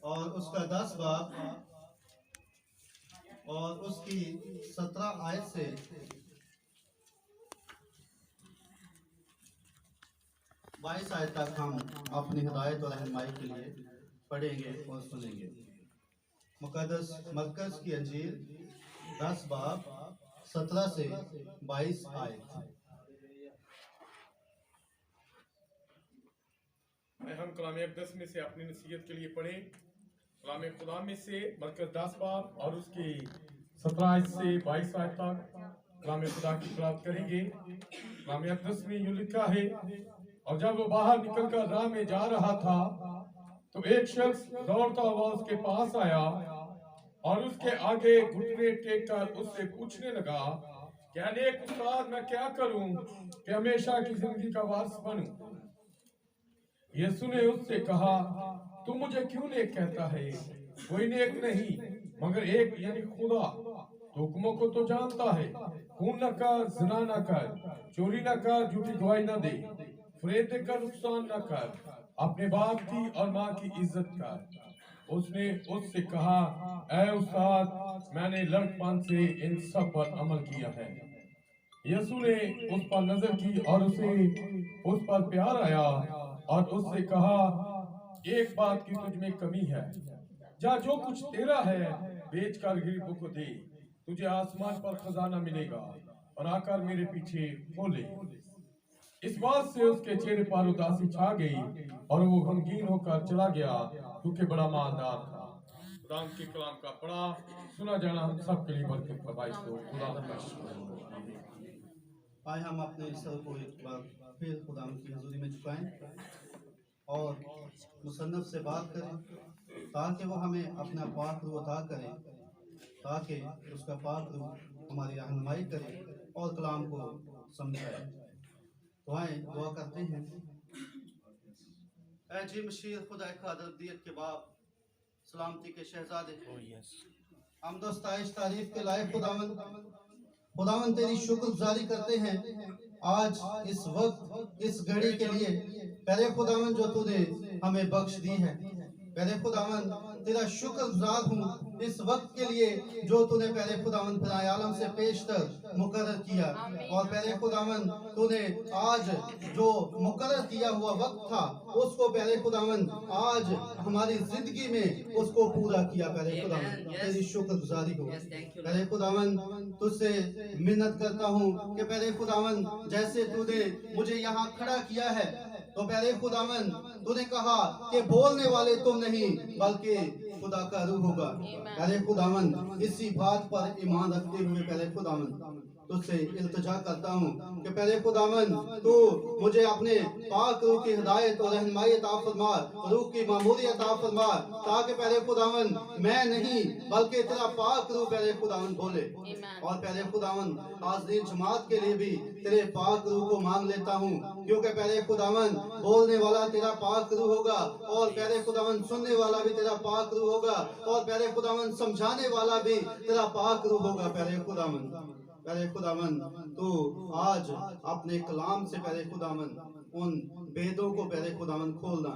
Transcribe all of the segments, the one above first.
और उसका 10 बाब और उसकी 17 आयत से 22 आयत तक हम अपनी हिदायत और रहनुमाई के लिए पढ़ेंगे और सुनेंगे। मुकद्दस मरकज़ की अंजील 10 बाब 17 से 22 आयत। हम कलाम अक़दस में से अपनी नसीहत के लिए पढ़ें। कलाम खुदा में से मरकज़ 10 बाब और उसकी 17 आयत से 22 आयत तक कलाम खुदा की तिलावत करेंगे। कलाम अक़दस में यूं लिखा है, और जब वो बाहर निकलकर राह में जा रहा था तो एक शख्स दौड़ता हुआ उसके पास आया और उसके आगे घुटने टेक कर उससे पूछने लगा कि अनेक उस्ताद, मैं क्या करूं कि हमेशा की जिंदगी का वारिस बनूं? यीशु ने उससे कहा, तू मुझे क्यों नेक कहता है? कोई नेक नहीं मगर एक, यानी खुदा। तो हुक्मों को तो जानता है, खून न कर, ज़िना न कर, चोरी न कर, झूठी गवाही न दे, फरेब देकर नुकसान न कर, अपने बाप की और माँ की इज्जत कर। उसने उससे कहा, ऐ उस्ताद, मैंने लड़कपन से इन सब पर अमल किया है। यीशु ने उस पर नजर की और उस पर प्यार आया और उससे कहा, एक बात की तुझ में कमी है, जा जो कुछ तेरा है बेच कर गरीबों को दे, तुझे आसमान पर खजाना मिलेगा, और आकर मेरे पीछे हो ले। इस बात से उसके चेहरे पर उदासी छा गई और वो गमगीन होकर चला गया, क्योंकि बड़ा मालदार था। खुदा के कलाम का पढ़ा सुना जाना हम सब के लिए बरकत का बाइस हो। खुदा का शुक्र। आए हम अपने सर को एक बार फिर खुदा की हजूरी में झुकाएं और मुसन्नफ से बात करें ताकि वो हमें अपना पाक रूह अता करे, ताकि उसका पाक रूह हमारी रहनुमाई करे और कलाम को समझाए। तो आए दुआ करते हैं। ऐ जी मशीर खुदा कादरदियत के बाप, सलामती के शहजादे, हम दोस्ताइश तारीफ के लायक खुदावन तेरी शुक्रगुजारी करते हैं आज इस वक्त इस घड़ी के लिए। पहले खुदावन जो तूने हमें बख्श दी है, पहले खुदावन तेरा शुक्रगुजार हूँ इस वक्त के लिए जो तूने पहले खुदावन फिराए आलम से पेशतर मुकर्रर किया। और पहले खुदावन तूने आज जो मुकर्रर किया हुआ वक्त था उसको पहले खुदावन आज हमारी जिंदगी में उसको पूरा किया। पहले खुदावन तेरी शुक्रगुजारी हो। पहले खुदावन तुझसे मिन्नत करता हूँ कि पहले खुदावन जैसे तूने मुझे यहाँ खड़ा किया है, तो पहले खुदावन तूने कहा कि बोलने वाले तुम नहीं बल्कि खुदा का रूह होगा। पहले खुदावन इसी बात पर ईमान रखते हुए पहले खुदावन तुझसे इल्तिजा करता हूँ कि पहले खुदावन तू मुझे अपने पाक रूह की हिदायत और रहनुमाई अता फरमा, रूह की मामूली अता फरमा, ताकि पहले खुदावन मैं नहीं बल्कि तेरा पाक रूह पहले खुदावन बोले। और पहले खुदावन आज दिन जमात के लिए भी तेरे पाक रूह को मांग लेता हूँ, क्योंकि पहले खुदावन बोलने वाला तेरा पाक रूह होगा और पहले खुदावन सुनने वाला भी तेरा पाक रूह होगा और पहले खुदावन समझाने वाला भी तेरा पाक रूह होगा। पहले खुदावन तो आज अपने कलाम से पहले खुदावन उन भेदों को पहले खुदावन खोलना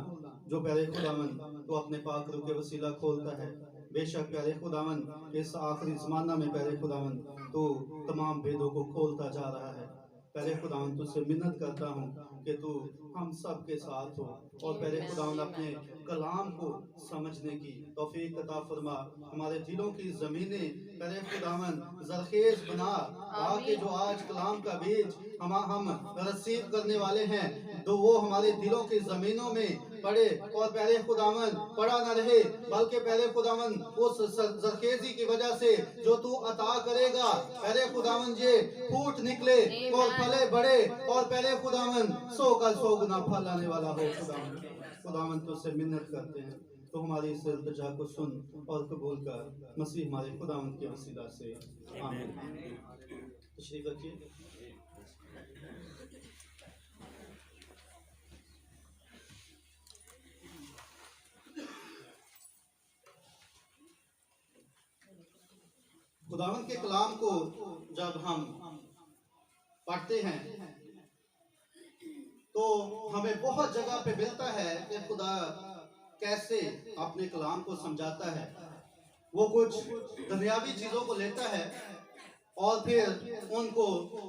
जो पहले खुदावन तो अपने पाक रूह के वसीला खोलता है। बेशक पहले खुदावन इस आखिरी ज़माना में पहले खुदावन तो तमाम भेदों को खोलता जा रहा है। पहले खुदावन तुझसे मिन्नत करता हूँ कि तू हम सब के साथ हो और पहले खुदावन अपने कलाम को समझने की तौफीक अता फरमा। हमारे दिलों की ज़मीनें पहले खुदावन ज़रखेज़ बना, ताकि जो आज कलाम का बीज हम रसीद करने वाले हैं तो वो हमारे दिलों की ज़मीनों में पड़े और पहले खुदावन पड़ा न रहे, बल्कि पहले खुदावन उस ज़रखेज़ी की वजह से जो तू अता करेगा पहले खुदावन ये फूट निकले और फले बढ़े और पहले खुदावन 100 का 100 गुना फल आने वाला हो। खुदावन तुझसे मिन्नत करते हैं तो हमारी इस इल्तिजा को सुन और कबूल कर, मसीह हमारे खुदावन के वसीला से आमीन। तशरीफ रखिए। खुदावन के कलाम को जब हम पढ़ते हैं तो हमें बहुत जगह पे मिलता है कि खुदा कैसे अपने कलाम को समझाता है। वो कुछ दुनियावी चीजों को लेता है और फिर उनको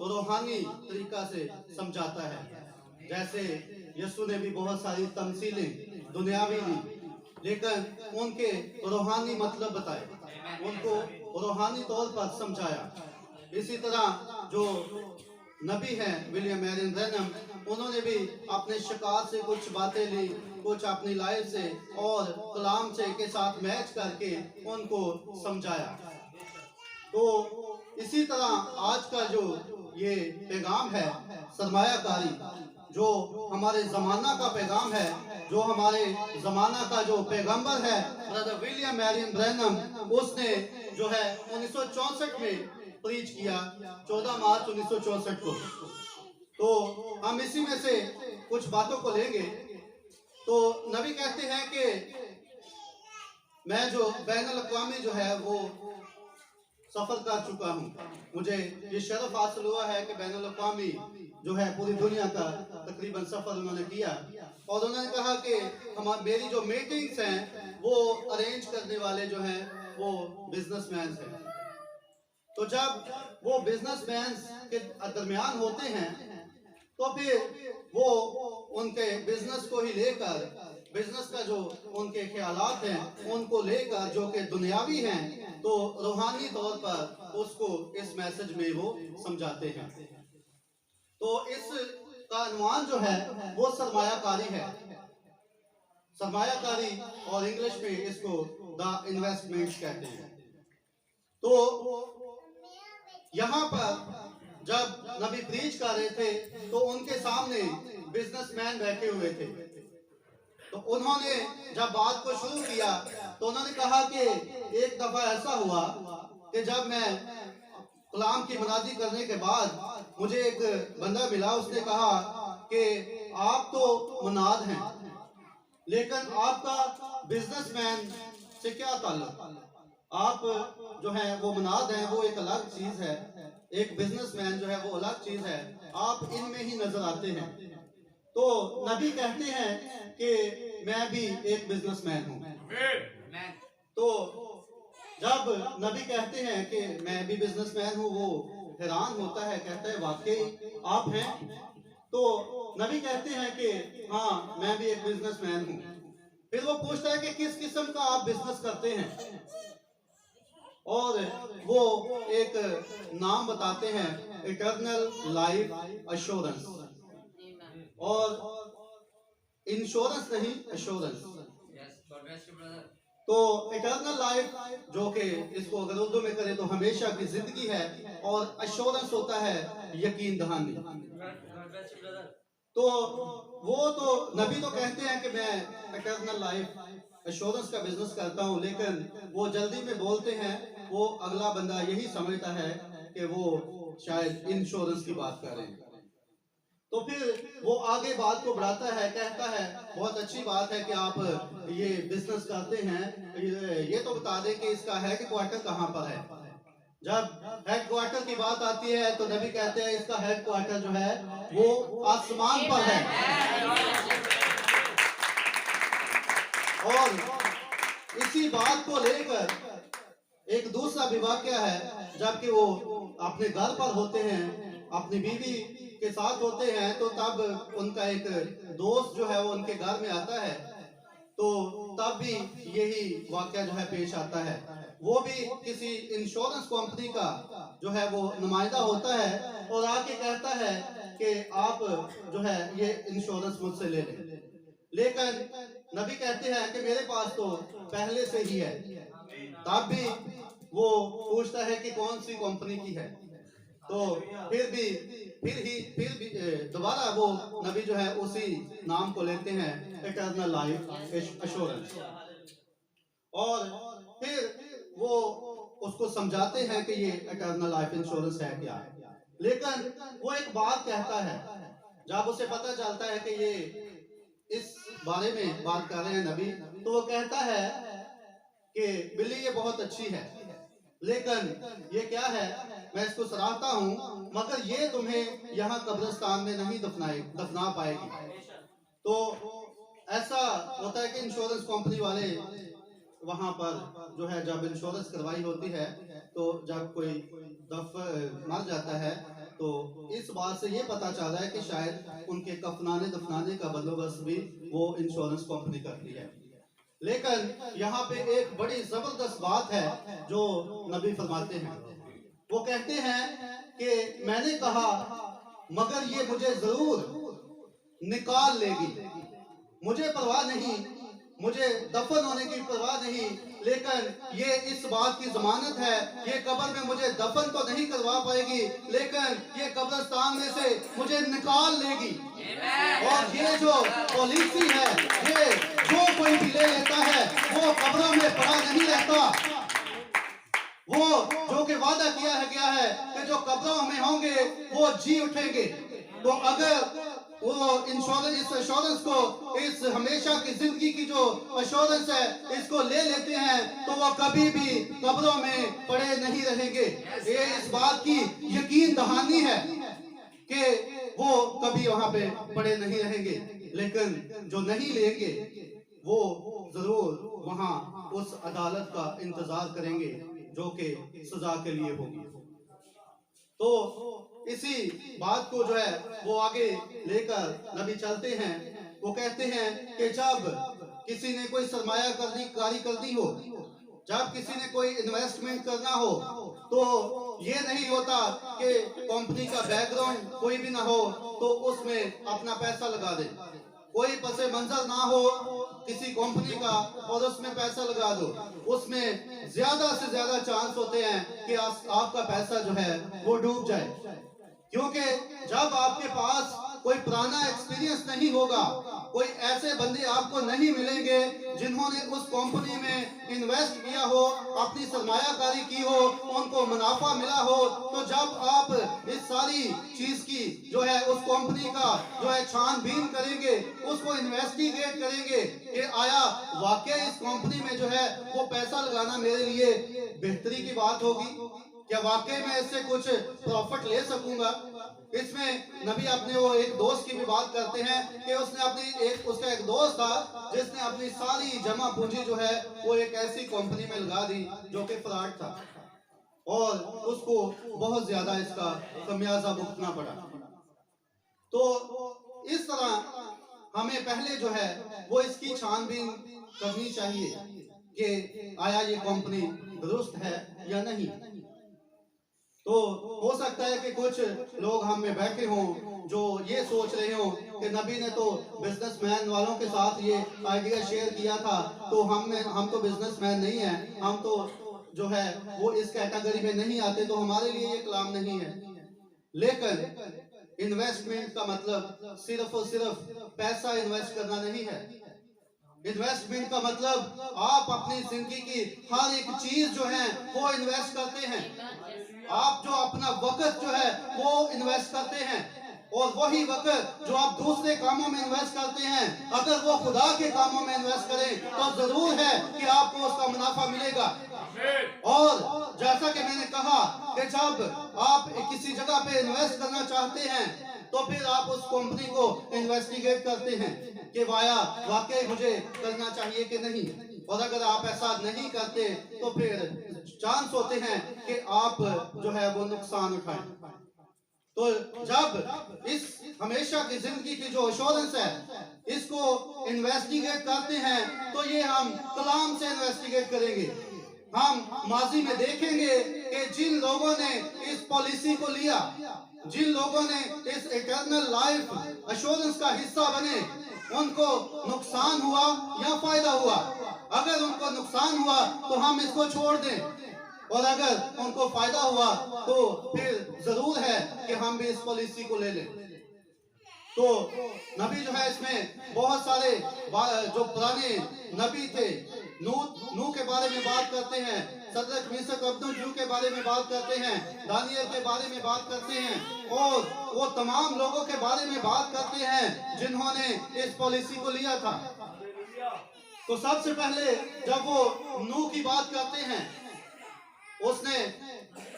रूहानी तरीका से समझाता है। जैसे यीशु ने भी बहुत सारी तमसीलें दुनियावी ली, लेकिन उनके रूहानी मतलब बताए, उनको रूहानी तौर पर समझाया। इसी तरह जो नबी हैं विलियम मैरियन ब्रैनम, उन्होंने भी अपने शिकार से कुछ बातें ली, कुछ अपनी लाइफ से और कलाम से के साथ मैच करके उनको समझाया। तो इसी तरह आज का जो ये पैगाम है सरमायाकारी, जो हमारे जमाना का पैगाम है, जो हमारे जमाना का जो पैगंबर है ब्रदर विलियम मैरियन ब्रैनम, उसने जो है 1964 में प्रीच किया, 14 मार्च 1964 को। तो हम इसी में से कुछ बातों को लेंगे। तो नबी कहते हैं कि मैं जो बैनुल अक़वामी जो है वो सफर कर चुका हूँ, मुझे ये शरफ हासिल हुआ है कि बैनुल अक़वामी जो है पूरी दुनिया का तकरीबन सफर उन्होंने किया। और उन्होंने कहा कि मेरी जो मीटिंग्स हैं वो अरेंज करने वाले जो हैं वो बिजनेसमैन हैं। तो जब वो बिजनेसमैन के दरमियान होते हैं तो फिर वो उनके बिजनेस को ही लेकर, बिजनेस का जो उनके ख्यालात हैं उनको लेकर जो कि दुनियावी हैं, तो रूहानी तौर पर उसको इस मैसेज में वो समझाते हैं। तो इस का अनुमान जो है वो सरमायाकारी है। सरमायाकारी और इंग्लिश में इसको द इन्वेस्टमेंट कहते हैं। तो यहाँ पर जब नबी प्रीच कर रहे थे तो उनके सामने बिजनेसमैन बैठे हुए थे। तो उन्होंने जब बात को शुरू किया तो उन्होंने कहा कि एक दफा ऐसा हुआ कि जब मैं कलाम की मुनादी करने के बाद मुझे एक बंदा मिला, उसने कहा कि आप तो मुनाद हैं लेकिन आपका बिजनेसमैन से क्या ताल्लुक? आप जो है वो मुनाद हैं, वो एक अलग चीज है, एक बिजनेसमैन जो है वो अलग चीज है, आप इनमें ही नजर आते हैं। तो नबी कहते हैं कि मैं भी एक बिजनेसमैन हूँ। तो जब नबी कहते हैं कि मैं भी बिजनेसमैन हूँ, वो हैरान होता है, कहता है वाकई आप हैं? तो नबी कहते हैं कि हाँ मैं भी एक बिजनेसमैन हूँ। फिर वो पूछता है कि किस किस्म का आप बिजनेस करते हैं, और वो एक नाम बताते हैं, इटर्नल लाइफ एश्योरेंस, और इंश्योरेंस नहीं एश्योरेंस। तो इटर्नल लाइफ जो कि इसको अगर उर्दू में करें तो हमेशा की जिंदगी है, और एश्योरेंस होता है यकीन दहानी। तो वो तो नबी तो कहते हैं कि मैं इटर्नल लाइफ एश्योरेंस का बिजनेस करता हूँ, लेकिन वो जल्दी में बोलते हैं, वो अगला बंदा यही समझता है कि वो शायद इंश्योरेंस की बात कर रहे हैं। तो फिर वो आगे बात को बढ़ाता है, कहता है बहुत अच्छी बात है कि आप ये बिजनेस करते हैं, ये तो बता दें कि इसका हेड क्वार्टर कहाँ पर है। जब हेड क्वार्टर की बात आती है तो नबी कहते हैं इसका हेड क्वार्टर जो है वो आसमान पर है। और इसी बात को लेकर एक दूसरा भी वाकया है, जबकि वो अपने घर पर होते हैं, अपनी बीवी के साथ होते हैं, तो तब उनका एक दोस्त जो है वो उनके घर में आता है, तो तब भी यही वाकया जो है पेश आता है। वो भी किसी इंश्योरेंस कंपनी का जो है वो नुमाइंदा होता है और आके कहता है कि आप जो है ये इंश्योरेंस मुझसे ले लें, लेकिन नबी कहते हैं कि मेरे पास तो पहले से ही है। तब भी वो पूछता है कि कौन सी कंपनी की है, तो फिर भी दोबारा वो नबी जो है उसी नाम को लेते हैं, इटर्नल लाइफ एश्योरेंस। और फिर वो उसको समझाते हैं कि ये इटर्नल लाइफ इंश्योरेंस है क्या। लेकिन वो एक बात कहता है, जब उसे पता चलता है कि ये इस बारे में बात कर रहे हैं नबी, तो वो कहता है कि बिल्ली ये बहुत अच्छी है, लेकिन ये क्या है, मैं इसको सराहता हूँ, मगर ये तुम्हें यहाँ कब्रिस्तान में नहीं दफना पाएगी। तो ऐसा होता है कि इंश्योरेंस कंपनी वाले वहां पर जो है जब इंश्योरेंस करवाई होती है तो जब कोई मर जाता है तो इस बात से ये पता चल रहा है कि शायद उनके कफनाने दफनाने का बंदोबस्त भी वो इंश्योरेंस कंपनी करती है। लेकिन यहाँ पे एक बड़ी जबरदस्त बात है जो नबी फरमाते हैं। वो कहते हैं कि मैंने कहा मगर ये मुझे जरूर निकाल लेगी, मुझे परवाह नहीं, मुझे दफन होने की परवाह नहीं, लेकिन ये इस बात की जमानत है ये कब्र में मुझे दफन तो नहीं करवा पाएगी लेकिन ये कब्रिस्तान में से मुझे निकाल लेगी। और ये जो पॉलिसी है ये जो कोई भी ले लेता है वो कब्रों में पड़ा नहीं रहता। वो जो कि वादा किया है गया है कि जो कब्रों में होंगे वो जी उठेंगे। तो अगर वो इस एश्योरेंस को, इस हमेशा की जिंदगी की जो एश्योरेंस है इसको ले लेते हैं तो वो कभी भी कब्रों में पड़े नहीं रहेंगे। ये इस बात की यकीन दहानी है कि वो कभी वहां पे पड़े नहीं रहेंगे। लेकिन जो नहीं लेंगे वो जरूर वहां उस अदालत का इंतजार करेंगे जो कि सजा के लिए होगी। तो इसी बात को जो है वो आगे लेकर नबी चलते हैं। वो कहते हैं कि जब किसी ने कोई सरमायाकारी कर दी हो, जब किसी ने कोई इन्वेस्टमेंट करना हो तो ये नहीं होता कि कंपनी का बैकग्राउंड कोई भी ना हो तो उसमें अपना पैसा लगा दे, कोई पसे मंजर ना हो किसी कंपनी का और उसमें पैसा लगा दो। उसमें ज्यादा से ज्यादा चांस होते हैं कि आपका पैसा जो है वो डूब जाए, क्योंकि जब आपके पास कोई पुराना एक्सपीरियंस नहीं होगा, कोई ऐसे बंदे आपको नहीं मिलेंगे जिन्होंने उस कंपनी में इन्वेस्ट किया हो, अपनी सरमायाकारी की हो, उनको मुनाफा मिला हो, तो जब आप इस सारी चीज की जो है उस कंपनी का जो है छानबीन करेंगे, उसको इन्वेस्टिगेट करेंगे कि आया वाकई इस कंपनी में जो है वो पैसा लगाना मेरे लिए बेहतरी की बात होगी, क्या वाकई मैं इससे कुछ प्रॉफिट ले सकूंगा। इसमें नबी अपने वो एक दोस्त की भी बात करते हैं कि उसने उसका एक दोस्त था जिसने अपनी सारी जमा पूंजी जो है वो एक ऐसी कंपनी में लगा दी जो कि फ्रॉड था और उसको बहुत ज्यादा इसका खमियाजा भुगतना पड़ा। तो इस तरह हमें पहले जो है वो इसकी छानबीन करनी चाहिए कि आया ये कंपनी दुरुस्त है या नहीं। तो हो सकता है कि कुछ लोग हम में बैठे हों जो ये सोच रहे हो कि नबी ने तो बिजनेसमैन वालों के साथ ये आइडिया शेयर किया था तो हम तो बिजनेसमैन नहीं है, हम तो जो है वो इस कैटेगरी में नहीं आते, तो हमारे लिए ये कलाम नहीं है। लेकिन इन्वेस्टमेंट का मतलब सिर्फ और सिर्फ पैसा इन्वेस्ट करना नहीं है। इन्वेस्टमेंट का मतलब आप अपनी जिंदगी की हर एक चीज जो है वो इन्वेस्ट करते हैं, आप जो अपना वक्त जो है वो इन्वेस्ट करते हैं और वही वक्त जो आप दूसरे कामों में इन्वेस्ट करते हैं अगर वो खुदा के कामों में इन्वेस्ट करें तो जरूर है कि आपको उसका मुनाफा मिलेगा। और जैसा कि मैंने कहा कि जब आप किसी जगह पे इन्वेस्ट करना चाहते हैं तो फिर आप उस कंपनी को इन्वेस्टिगेट करते हैं कि वाकई मुझे करना चाहिए कि नहीं, और अगर आप ऐसा नहीं करते तो फिर चांस होते हैं कि आप जो है वो नुकसान उठाएं। तो जब इस हमेशा की जिंदगी की जो एश्योरेंस है इसको इन्वेस्टिगेट करते हैं तो ये हम कलाम से इन्वेस्टिगेट करेंगे। हम माजी में देखेंगे कि जिन लोगों ने इस पॉलिसी को लिया, जिन लोगों ने इस इटर्नल लाइफ एश्योरेंस का हिस्सा बने, उनको नुकसान हुआ या फायदा हुआ। अगर उनको नुकसान हुआ तो हम इसको छोड़ दें और अगर उनको फायदा हुआ तो फिर जरूर है कि हम भी इस पॉलिसी को ले लें। तो नबी जो है इसमें बहुत सारे जो पुराने नबी थे नूह के बारे में बात करते हैं, सदरक मिसक अब्दुल के बारे में बात करते हैं, दानियल के बारे में बात करते हैं और वो तमाम लोगों के बारे में बात करते हैं जिन्होंने इस पॉलिसी को लिया था। तो सबसे पहले जब वो नूह की बात करते हैं, उसने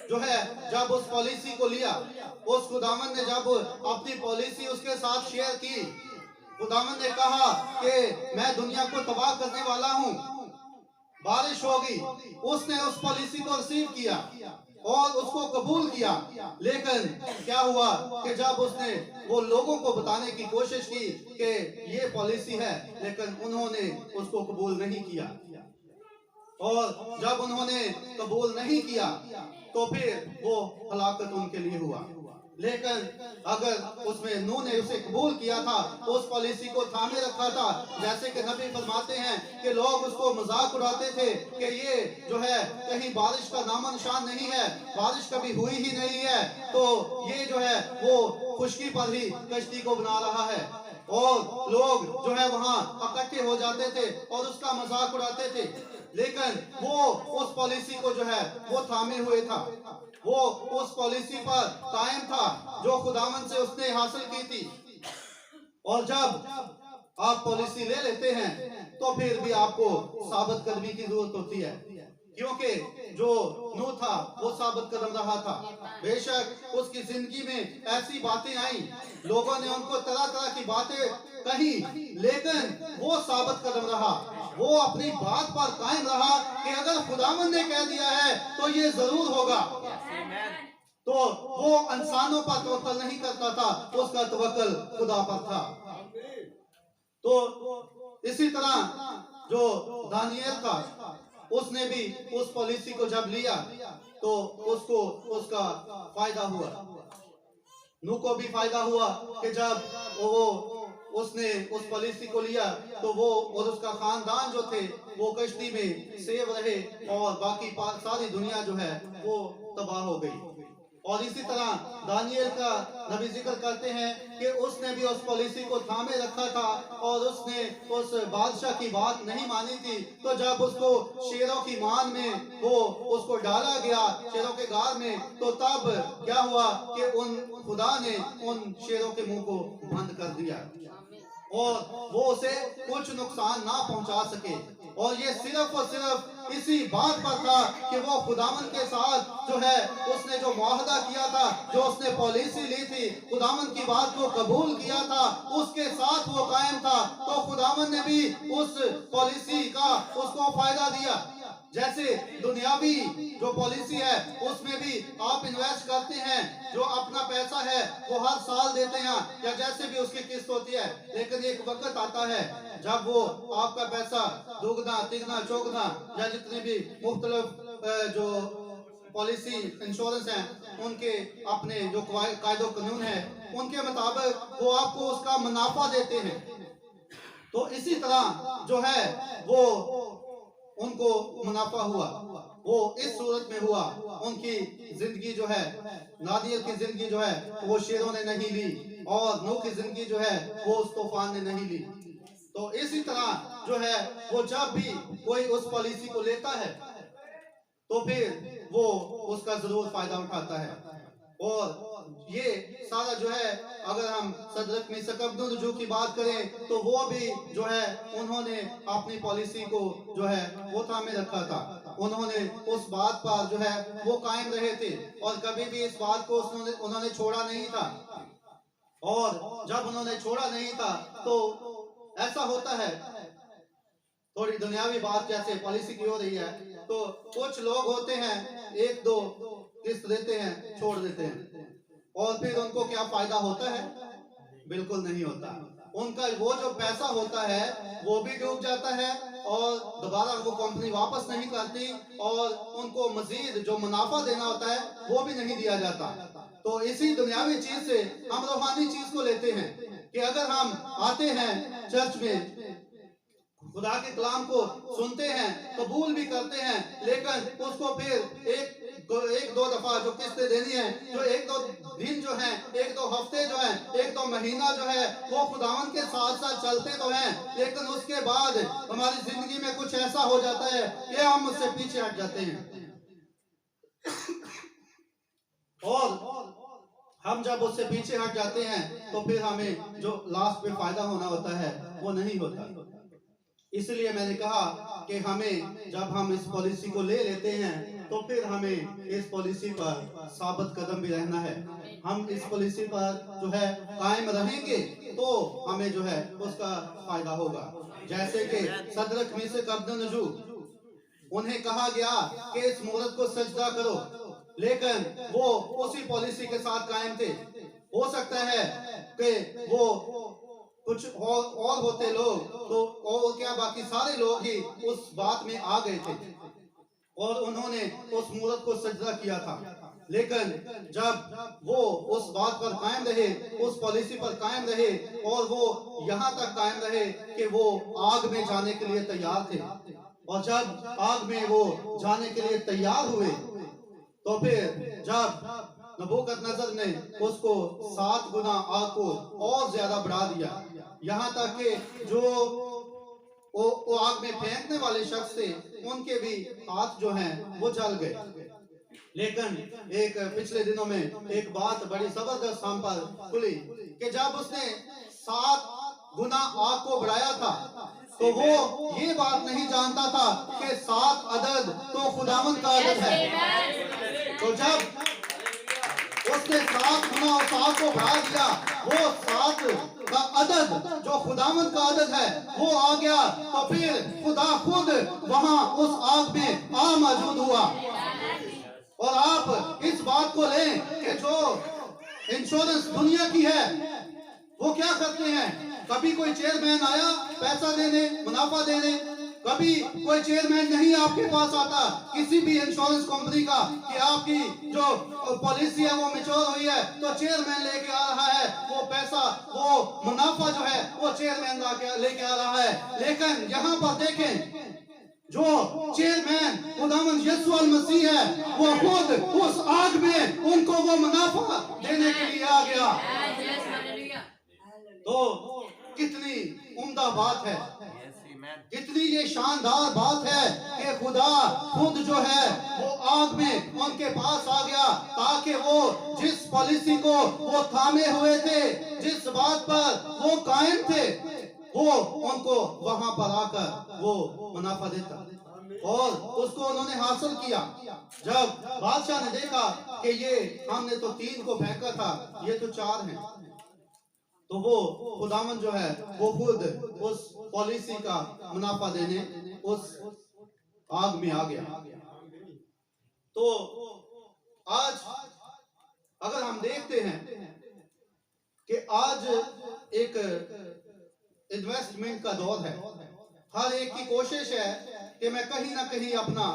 जो है जब उस पॉलिसी को लिया, उस खुदावन ने जब अपनी पॉलिसी उसके साथ शेयर की खुदावंद ने कहा कि मैं दुनिया को तबाह करने वाला हूँ, बारिश होगी, उसने उस पॉलिसी को रिसीव किया और उसको कबूल किया। लेकिन क्या हुआ कि जब उसने वो लोगों को बताने की कोशिश की कि ये पॉलिसी है, लेकिन उन्होंने उसको कबूल नहीं किया। और जब उन्होंने कबूल नहीं किया तो फिर वो हलाकत उनके लिए हुआ। लेकिन अगर उसमें नूह ने उसे कबूल किया था, उस पॉलिसी को थामे रखा था, जैसे कि नबी फरमाते हैं कि लोग उसको मजाक उड़ाते थे कि ये जो है कहीं बारिश का नामो निशान नहीं है, बारिश कभी हुई ही नहीं है, तो ये जो है वो खुशकी पर ही कश्ती को बना रहा है। और लोग जो है वहां इकट्ठे हो जाते थे और उसका मजाक उड़ाते थे। लेकिन वो उस पॉलिसी को जो है वो थामे हुए था, वो उस पॉलिसी पर कायम था जो खुदावन से उसने हासिल की थी। और जब आप पॉलिसी ले लेते हैं तो फिर भी आपको साबित कदमी की जरूरत होती है, क्योंकि जो नूह था वो साबित कदम रहा था। बेशक उसकी जिंदगी में ऐसी बातें आई, लोगों ने उनको तरह तरह की बातें कही, लेकिन वो साबित कदम रहा, वो अपनी बात पर कायम रहा कि अगर खुदावन ने कह दिया है तो ये जरूर होगा। तो वो इंसानों पर तवक्कल नहीं करता था, उसका तवक्कल खुदा पर था। तो इसी तरह जो दानियल था, उसने भी उस पॉलिसी को जब लिया तो उसको उसका फायदा हुआ। नूह को भी फायदा हुआ कि जब वो उसने उस पॉलिसी को लिया तो वो और उसका खानदान जो थे वो कश्ती में सेव रहे और बाकी सारी दुनिया जो है वो तबाह हो गई। और इसी तरह दानियल का नबी जिक्र करते हैं कि उसने भी उस पॉलिसी को थामे रखा था और उसने उस बादशाह की बात नहीं मानी थी। तो जब उसको शेरों की मान में वो उसको डाला गया शेरों के गार में, तो तब क्या हुआ कि उन खुदा ने उन शेरों के मुंह को बंद कर दिया और वो उसे कुछ नुकसान ना पहुंचा सके। और ये सिर्फ और सिर्फ इसी बात पर था कि वो खुदावन के साथ जो है उसने जो मुआहदा किया था, जो उसने पॉलिसी ली थी, खुदावन की बात को कबूल किया था, उसके साथ वो कायम था। तो खुदावन ने भी उस पॉलिसी का उसको फायदा दिया। जैसे दुनियावी जो पॉलिसी है उसमें भी आप इन्वेस्ट करते हैं, जो अपना पैसा है वो हर साल देते हैं या जैसे भी उसकी किस्त होती है, लेकिन एक वक्त आता है जब वो आपका पैसा दोगुना तिगुना चौगुना या जितने भी मुख्तलिफ जो पॉलिसी इंश्योरेंस है उनके अपने जो कायदो कानून है उनके मुताबिक वो आपको उसका मुनाफा देते हैं। तो इसी तरह जो है वो उनको मुनाफा हुआ, वो इस सूरत में हुआ। उनकी जिंदगी जो है, नादियल की जिंदगी जो है वो शेरों ने नहीं ली और नूह की जिंदगी जो है वो उस तूफान ने नहीं ली। तो इसी तरह जो है वो जब भी कोई उस पॉलिसी को लेता है तो फिर वो उसका जरूर फायदा उठाता है। और ये सारा जो है अगर हम सदरक में सकब्दुल रुजू की बात करें तो वो भी जो है उन्होंने अपनी पॉलिसी को जो है वो थामे रखा था, उन्होंने उस बात पर जो है वो कायम रहे थे और कभी भी इस बात को उन्होंने छोड़ा नहीं था। और जब उन्होंने छोड़ा नहीं था तो ऐसा होता है, थोड़ी दुनियावी बात जैसे पॉलिसी की हो रही है तो कुछ लोग होते हैं एक दो किस्त देते हैं छोड़ देते हैं और फिर उनको क्या फायदा होता है? बिल्कुल नहीं होता। उनका वो जो पैसा होता है वो भी डूब जाता है और दोबारा वो कंपनी वापस नहीं करती और उनको मजीद जो मुनाफा देना होता है वो भी नहीं दिया जाता। तो इसी दुनियावी चीज से हम रूहानी चीज को लेते हैं कि अगर हम आते हैं चर्च में, खुदा के कलाम को सुनते हैं, कबूल भी करते हैं, लेकिन उसको फिर एक दो दफा जो किस्तें देनी है, जो एक दो दिन जो है, एक दो हफ्ते जो है, एक दो महीना जो है वो खुदावन के साथ साथ चलते तो हैं, लेकिन उसके बाद हमारी जिंदगी में कुछ ऐसा हो जाता है कि हम उससे पीछे हट जाते हैं। और हम जब उससे पीछे हट जाते हैं तो फिर हमें जो लास्ट में फायदा होना होता है वो नहीं होता। इसलिए मैंने कहा कि हमें जब हम इस पॉलिसी को ले लेते हैं तो फिर हमें इस पॉलिसी पर साबित कदम भी रहना है। हम इस पॉलिसी पर जो है कायम रहेंगे तो हमें जो है उसका फायदा होगा। जैसे कि सदरक मीसक अब्दुन्नजू, उन्हें कहा गया कि इस मूरत को सजदा करो, लेकिन वो उसी पॉलिसी के साथ कायम थे। हो सकता है कि वो कुछ और होते लोग तो और क्या बाकी सारे लोग ही उस बात में आ गए थे और उन्होंने उस मूरत को सजदा किया था, लेकिन जब वो उस बात पर कायम रहे, उस पॉलिसी पर कायम रहे और वो यहाँ तक कायम रहे कि वो आग में जाने के लिए तैयार थे, और जब आग में वो जाने के लिए तैयार हुए तो फिर जब नबूकदनेस्सर ने उसको 7 गुना आग को और ज्यादा बढ़ा दिया, यहाँ तक कि जो वो आग में फेंकने वाले शख्स थे उनके भी हाथ जो हैं वो जल गए। लेकिन एक पिछले दिनों में एक बात बड़ी जबरदस्त हम पर खुली कि जब उसने 7 गुना आग को बढ़ाया था तो वो ये बात नहीं जानता था कि 7 अदद तो खुदावंद का अदद है। तो जब उसने 7 गुना और 7 को बढ़ा दिया, वो 7 का अदद जो खुदावंद का अदद है वो आ गया, तो फिर खुदा खुद वहां उस आग में आ मौजूद हुआ। और आप इस बात को लें कि जो इंश्योरेंस दुनिया की है वो क्या करते हैं, कभी कोई चेयरमैन आया पैसा देने, मुनाफा देने, कभी कोई चेयरमैन नहीं आपके पास आता किसी भी इंश्योरेंस कंपनी का कि आपकी जो पॉलिसी है वो मैच्योर हुई है, तो चेयरमैन लेके आ रहा है वो पैसा, वो मुनाफा जो है वो चेयरमैन लेके आ रहा है। लेकिन यहाँ पर देखें, जो चेयरमैन खुदावंद यीशु मसीह है वो खुद उस आग में उनको वो मुनाफा देने के लिए आ गया। तो कितनी उम्दा बात है, कितनी ये शानदार बात है कि खुदा खुद जो है वो आग में उनके पास आ गया, ताकि वो जिस पॉलिसी को वो थामे हुए थे, जिस बात पर वो कायम थे, वो उनको वहां पर आकर वो मुनाफा देता और उसको उन्होंने हासिल किया। जब बादशाह ने देखा कि ये हमने तो 3 को फेंका था, ये तो 4 हैं, तो वो खुदावंद जो है वो खुद उस पॉलिसी का मुनाफा देने उस आग में आ गया। तो आज अगर हम देखते हैं कि आज एक इन्वेस्टमेंट का दौर है, हर एक की कोशिश है कि मैं कहीं ना कहीं अपना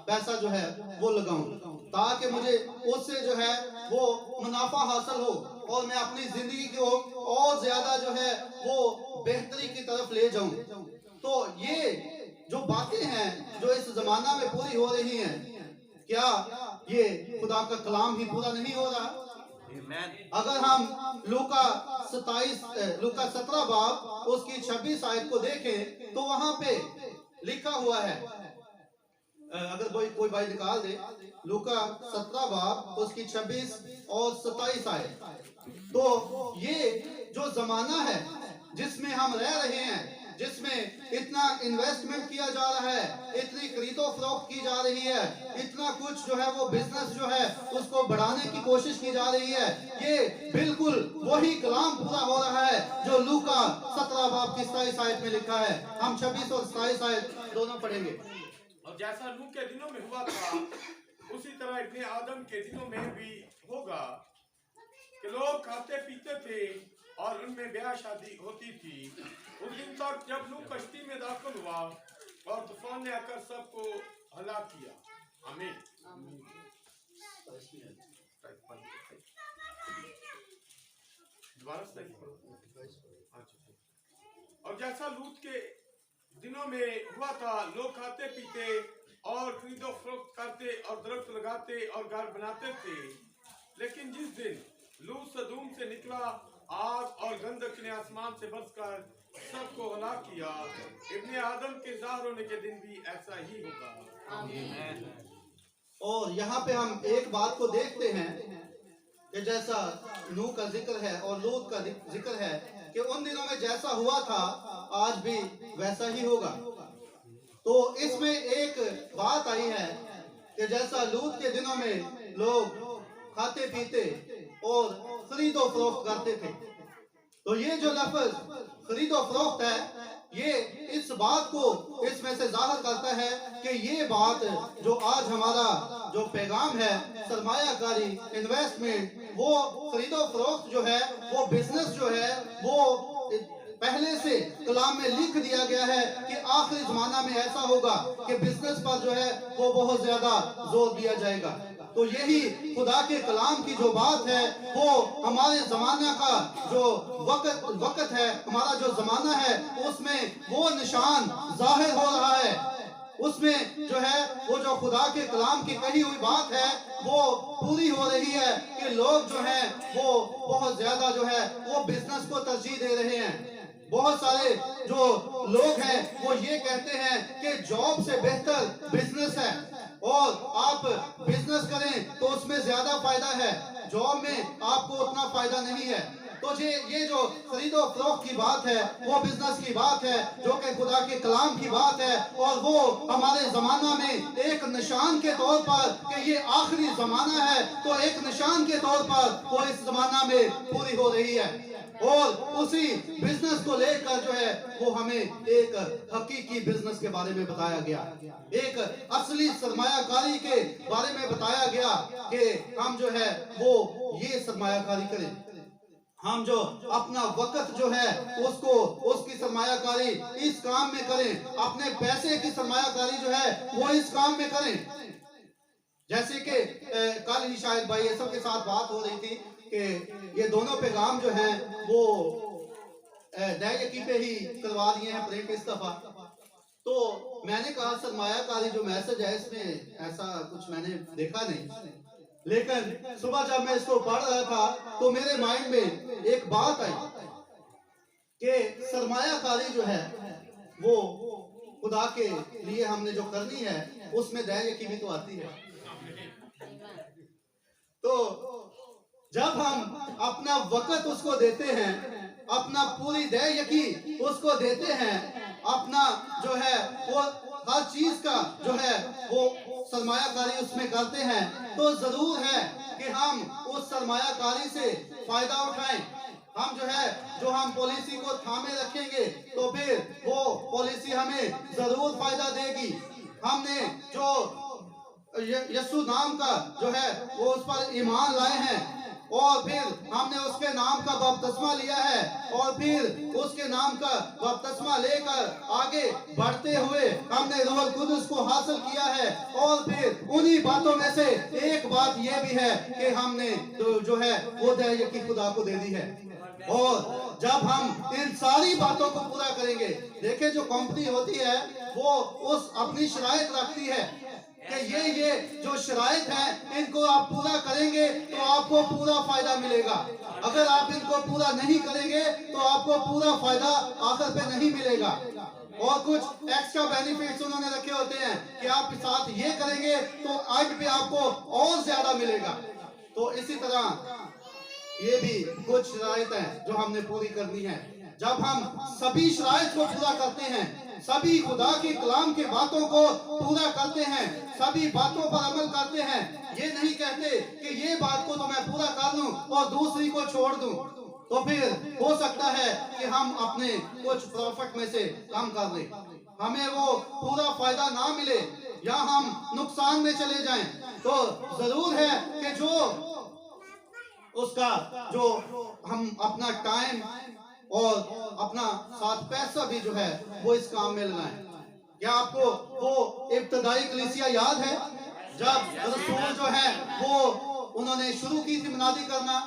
पैसा जो है वो लगाऊं ताकि मुझे उससे जो है वो मुनाफा हासिल हो और मैं अपनी जिंदगी को और ज्यादा जो है वो बेहतरी की तरफ ले जाऊं। तो ये जो बातें हैं जो इस जमाना में पूरी हो रही हैं, क्या ये खुदा का कलाम ही पूरा नहीं हो रहा? अगर हम लूका 17 बाब उसकी 26 आयत को देखें तो वहां पे लिखा हुआ है, अगर कोई भाई निकाल दे, लूका 17 बाब उसकी 26 और 27 आयत। तो ये जो जमाना है जिसमें हम रह रहे हैं, जिसमें इतना इन्वेस्टमेंट किया जा रहा है, इतनी खरीदो फरोख्त की जा रही है, इतना कुछ जो है वो बिजनेस जो है उसको बढ़ाने की कोशिश की जा रही है, ये बिल्कुल वही कलाम पूरा हो रहा है जो लूका 17 बाब की 27 आयत में लिखा है। हम 26 और 27 आयत दोनों पढ़ेंगे। और जैसा नूह के दिनों में हुआ था उसी तरह इब्ने आदम के दिनों में भी होगा कि लोग खाते पीते थे और उनमें ब्याह शादी होती थी, उस दिन तक जब नूह कश्ती में दाखिल हुआ और तूफान ने आकर सबको हलाक किया। आमीन। और जैसा लूत के दिनों में हुआ था, लोग खाते पीते और खरीदो फरोख्त करते और दरख्त लगाते और घर बनाते थे, लेकिन जिस दिन लूत सदूम से निकला, आग और गंधक ने आसमान से बरसकर सबको हलाक किया। इब्ने आदम के ज़ाहिर होने के दिन भी ऐसा ही होगा। आमीन। और यहाँ पे हम एक बात को देखते हैं कि जैसा नूह का जिक्र है और लूत का जिक्र है कि उन दिनों में जैसा हुआ था आज भी वैसा ही होगा। तो इसमें एक बात आई है कि जैसा लूत के दिनों में लोग खाते पीते और खरीदो फरोख्त करते थे, तो ये जो लफ्ज खरीदो फरोख्त है ये इस बात को इसमें से जाहिर करता है कि ये बात जो आज हमारा जो पैगाम है सरमायाकारी, इन्वेस्टमेंट, वो खरीदो फरोख्त जो है, वो बिजनेस जो है, वो पहले से कलाम में लिख दिया गया है कि आखिरी जमाना में ऐसा होगा कि बिजनेस पर जो है वो बहुत ज्यादा जोर दिया जाएगा। तो यही खुदा के कलाम की जो बात है वो हमारे जमाना का जो वक्त है, हमारा जो जमाना है, उसमें वो निशान जाहिर हो रहा है। उसमें जो है वो जो खुदा के कलाम की कही हुई बात है वो पूरी हो रही है कि लोग जो है वो बहुत ज्यादा जो है वो बिजनेस को तरजीह दे रहे हैं। बहुत सारे जो लोग हैं वो ये कहते हैं कि जॉब से बेहतर बिजनेस है और आप बिजनेस करें तो उसमें ज्यादा फायदा है, जॉब में आपको उतना फायदा नहीं है। तो ये जो खरीदो फरोख्त की बात है वो बिजनेस की बात है जो कि खुदा के कलाम की बात है, और वो हमारे जमाना में एक निशान के तौर पर कि ये आखिरी जमाना है, तो एक निशान के तौर पर वो इस जमाना में पूरी हो रही है। और उसी बिजनेस को लेकर जो है वो हमें एक हकीकी बिजनेस के बारे में बताया गया, एक असली सरमायाकारी के बारे में बताया गया कि हम जो है वो ये सरमायाकारी करें। हम जो अपना वक्त जो है उसको उसकी सरमायाकारी इस काम में करें, अपने पैसे की सरमायाकारी जो है वो इस काम में करें। जैसे कि कल ही शायद भाई ये सब के साथ बात हो रही थी कि ये दोनों पैगाम जो हैं वो दायकी पे ही करवा दिए हैं प्रिंट इस दफा। तो मैंने कहा सरमायाकारी जो मैसेज है इसमें ऐसा कुछ मैंने देखा नहीं, लेकिन सुबह जब मैं इसको पढ़ रहा था तो मेरे माइंड में एक बात आई कि सरमायाकारी जो है वो खुदा के लिए हमने जो करनी है उसमें दायकी भी तो आती है। तो जब हम अपना वक्त उसको देते हैं, अपना पूरी दायकी उसको देते हैं, अपना जो है वो हर चीज का जो है वो सरमायाकारी उसमें करते हैं, तो जरूर है कि हम उस सरमायाकारी से फायदा उठाएं। हम जो है जो हम पॉलिसी को थामे रखेंगे तो फिर वो पॉलिसी हमें जरूर फायदा देगी। हमने जो यीशु नाम का जो है वो उस पर ईमान लाए हैं और फिर हमने उसके नाम का बपतिस्मा लिया है और फिर उसके नाम का बपतिस्मा लेकर आगे बढ़ते हुए हमने रूहुल कुदुस को हासिल किया है। और फिर उन्हीं बातों में से एक बात ये भी है कि हमने जो है वो दायकी खुदा को दे दी है। और जब हम इन सारी बातों को पूरा करेंगे, देखिए जो कंपनी होती है वो उस अपनी शराइत रखती है कि ये जो शराइत है इनको आप पूरा करेंगे तो आपको पूरा फायदा मिलेगा, अगर आप इनको पूरा नहीं करेंगे तो आपको पूरा फायदा आखिर पे नहीं मिलेगा। और कुछ एक्स्ट्रा बेनिफिट्स उन्होंने रखे होते हैं कि आप साथ ये करेंगे तो आज भी आपको और ज्यादा मिलेगा। तो इसी तरह ये भी कुछ शराइत है जो हमने पूरी करनी है। जब हम सभी शराइत को पूरा करते हैं, सभी खुदा के कलाम के बातों को पूरा करते हैं, सभी बातों पर अमल करते हैं, ये नहीं कहते कि ये बात को तो मैं पूरा कर लूं और दूसरी को छोड़ दूं, तो फिर हो सकता है कि हम अपने कुछ प्रॉफिट में से कम कर लें, हमें वो पूरा फायदा ना मिले या हम नुकसान में चले जाएं। तो जरूर है कि जो उसका जो हम अपना टाइम और अपना साथ पैसा भी जो है वो इस काम में लगाएं। क्या आपको वो इब्तदाई कलीसिया याद है जब रसूल जो है वो उन्होंने शुरू की थी मुनादी करना,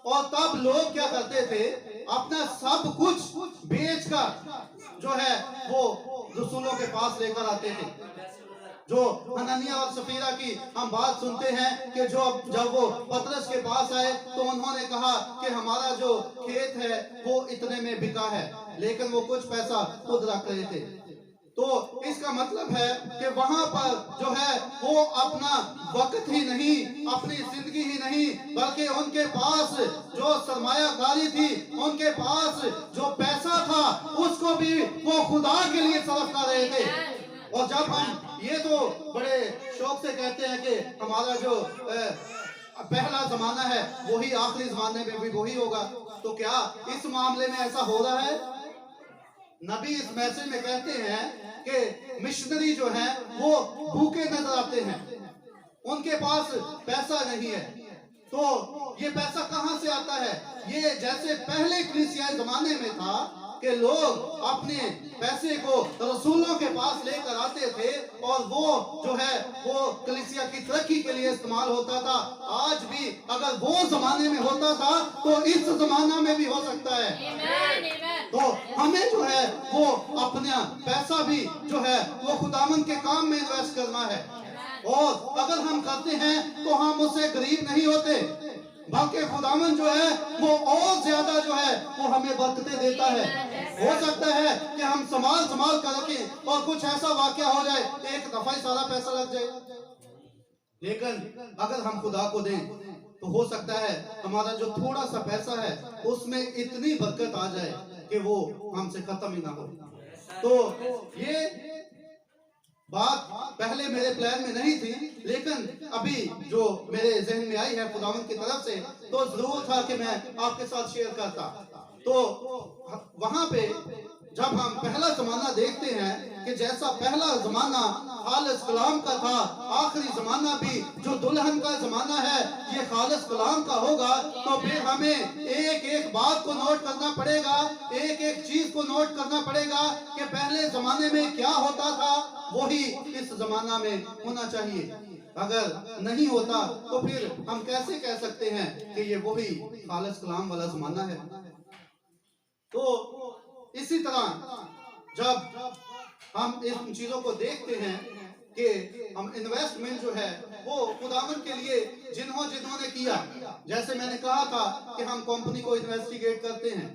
और तब लोग क्या करते थे, अपना सब कुछ बेचकर जो है वो रसूलों के पास लेकर आते थे। जो हननिया और सफीरा की हम बात सुनते हैं कि जब वो पतरस के पास आए तो उन्होंने कहा कि हमारा जो खेत है वो इतने में बिका है, लेकिन वो कुछ पैसा खुद रख रहे थे। तो इसका मतलब है कि वहां पर जो है वो अपना वक्त ही नहीं, अपनी जिंदगी ही नहीं, बल्कि उनके पास जो सरमायाकारी थी, उनके पास जो पैसा था, उसको भी वो खुदा के लिए सर्फ कर रहे थे। और जब हम ये तो बड़े शौक से कहते हैं कि हमारा जो पहला जमाना है वही आखिरी जमाने में भी वही होगा, तो क्या इस मामले में ऐसा हो रहा है? नबी इस मैसेज में कहते हैं कि मिशनरी जो है वो भूखे नजर आते हैं, उनके पास पैसा नहीं है। तो ये पैसा कहां से आता है? ये जैसे पहले कलीसियाई जमाने में था कि लोग अपने पैसे को रसूलों के पास लेकर आते थे और वो जो है वो कलीसिया की तरक्की के लिए इस्तेमाल होता था। आज भी अगर वो जमाने में होता था तो इस जमाना में भी हो सकता है। तो हमें जो है वो अपना पैसा भी जो है वो खुदावन के काम में इन्वेस्ट करना है, और अगर हम करते हैं तो हम उससे गरीब नहीं होते, बल्कि खुदावन जो है वो और ज्यादा जो है वो हमें बरकतें देता है। हो सकता है कि हम संभाल करके और कुछ ऐसा वाकया हो जाए, एक दफा ही सारा पैसा लग जाए, लेकिन अगर हम खुदा को दें तो हो सकता है हमारा जो थोड़ा सा पैसा है उसमें इतनी बरकत आ जाए कि वो हमसे खत्म ही ना हो। तो ये बात पहले मेरे प्लान में नहीं थी, लेकिन अभी जो मेरे जहन में आई है खुदावन की तरफ से, तो जरूर था कि मैं आपके साथ शेयर करता। तो वहां पे जब हम पहला जमाना देखते हैं कि जैसा पहला जमाना खालिस कलाम का था, आखिरी जमाना भी जो दुल्हन का जमाना है ये खालिस कलाम का होगा, तो फिर हमें एक एक बात को नोट करना पड़ेगा, एक एक चीज को नोट करना पड़ेगा कि पहले जमाने में क्या होता था वही इस जमाना में होना चाहिए। अगर नहीं होता तो फिर हम कैसे कह सकते हैं कि ये वही खालिस कलाम वाला जमाना है। तो इसी तरह जब हम इन चीजों को देखते हैं कि हम इन्वेस्टमेंट जो है वो खुदावन के लिए जिन्होंने किया, जैसे मैंने कहा था कि हम कंपनी को इन्वेस्टिगेट करते हैं,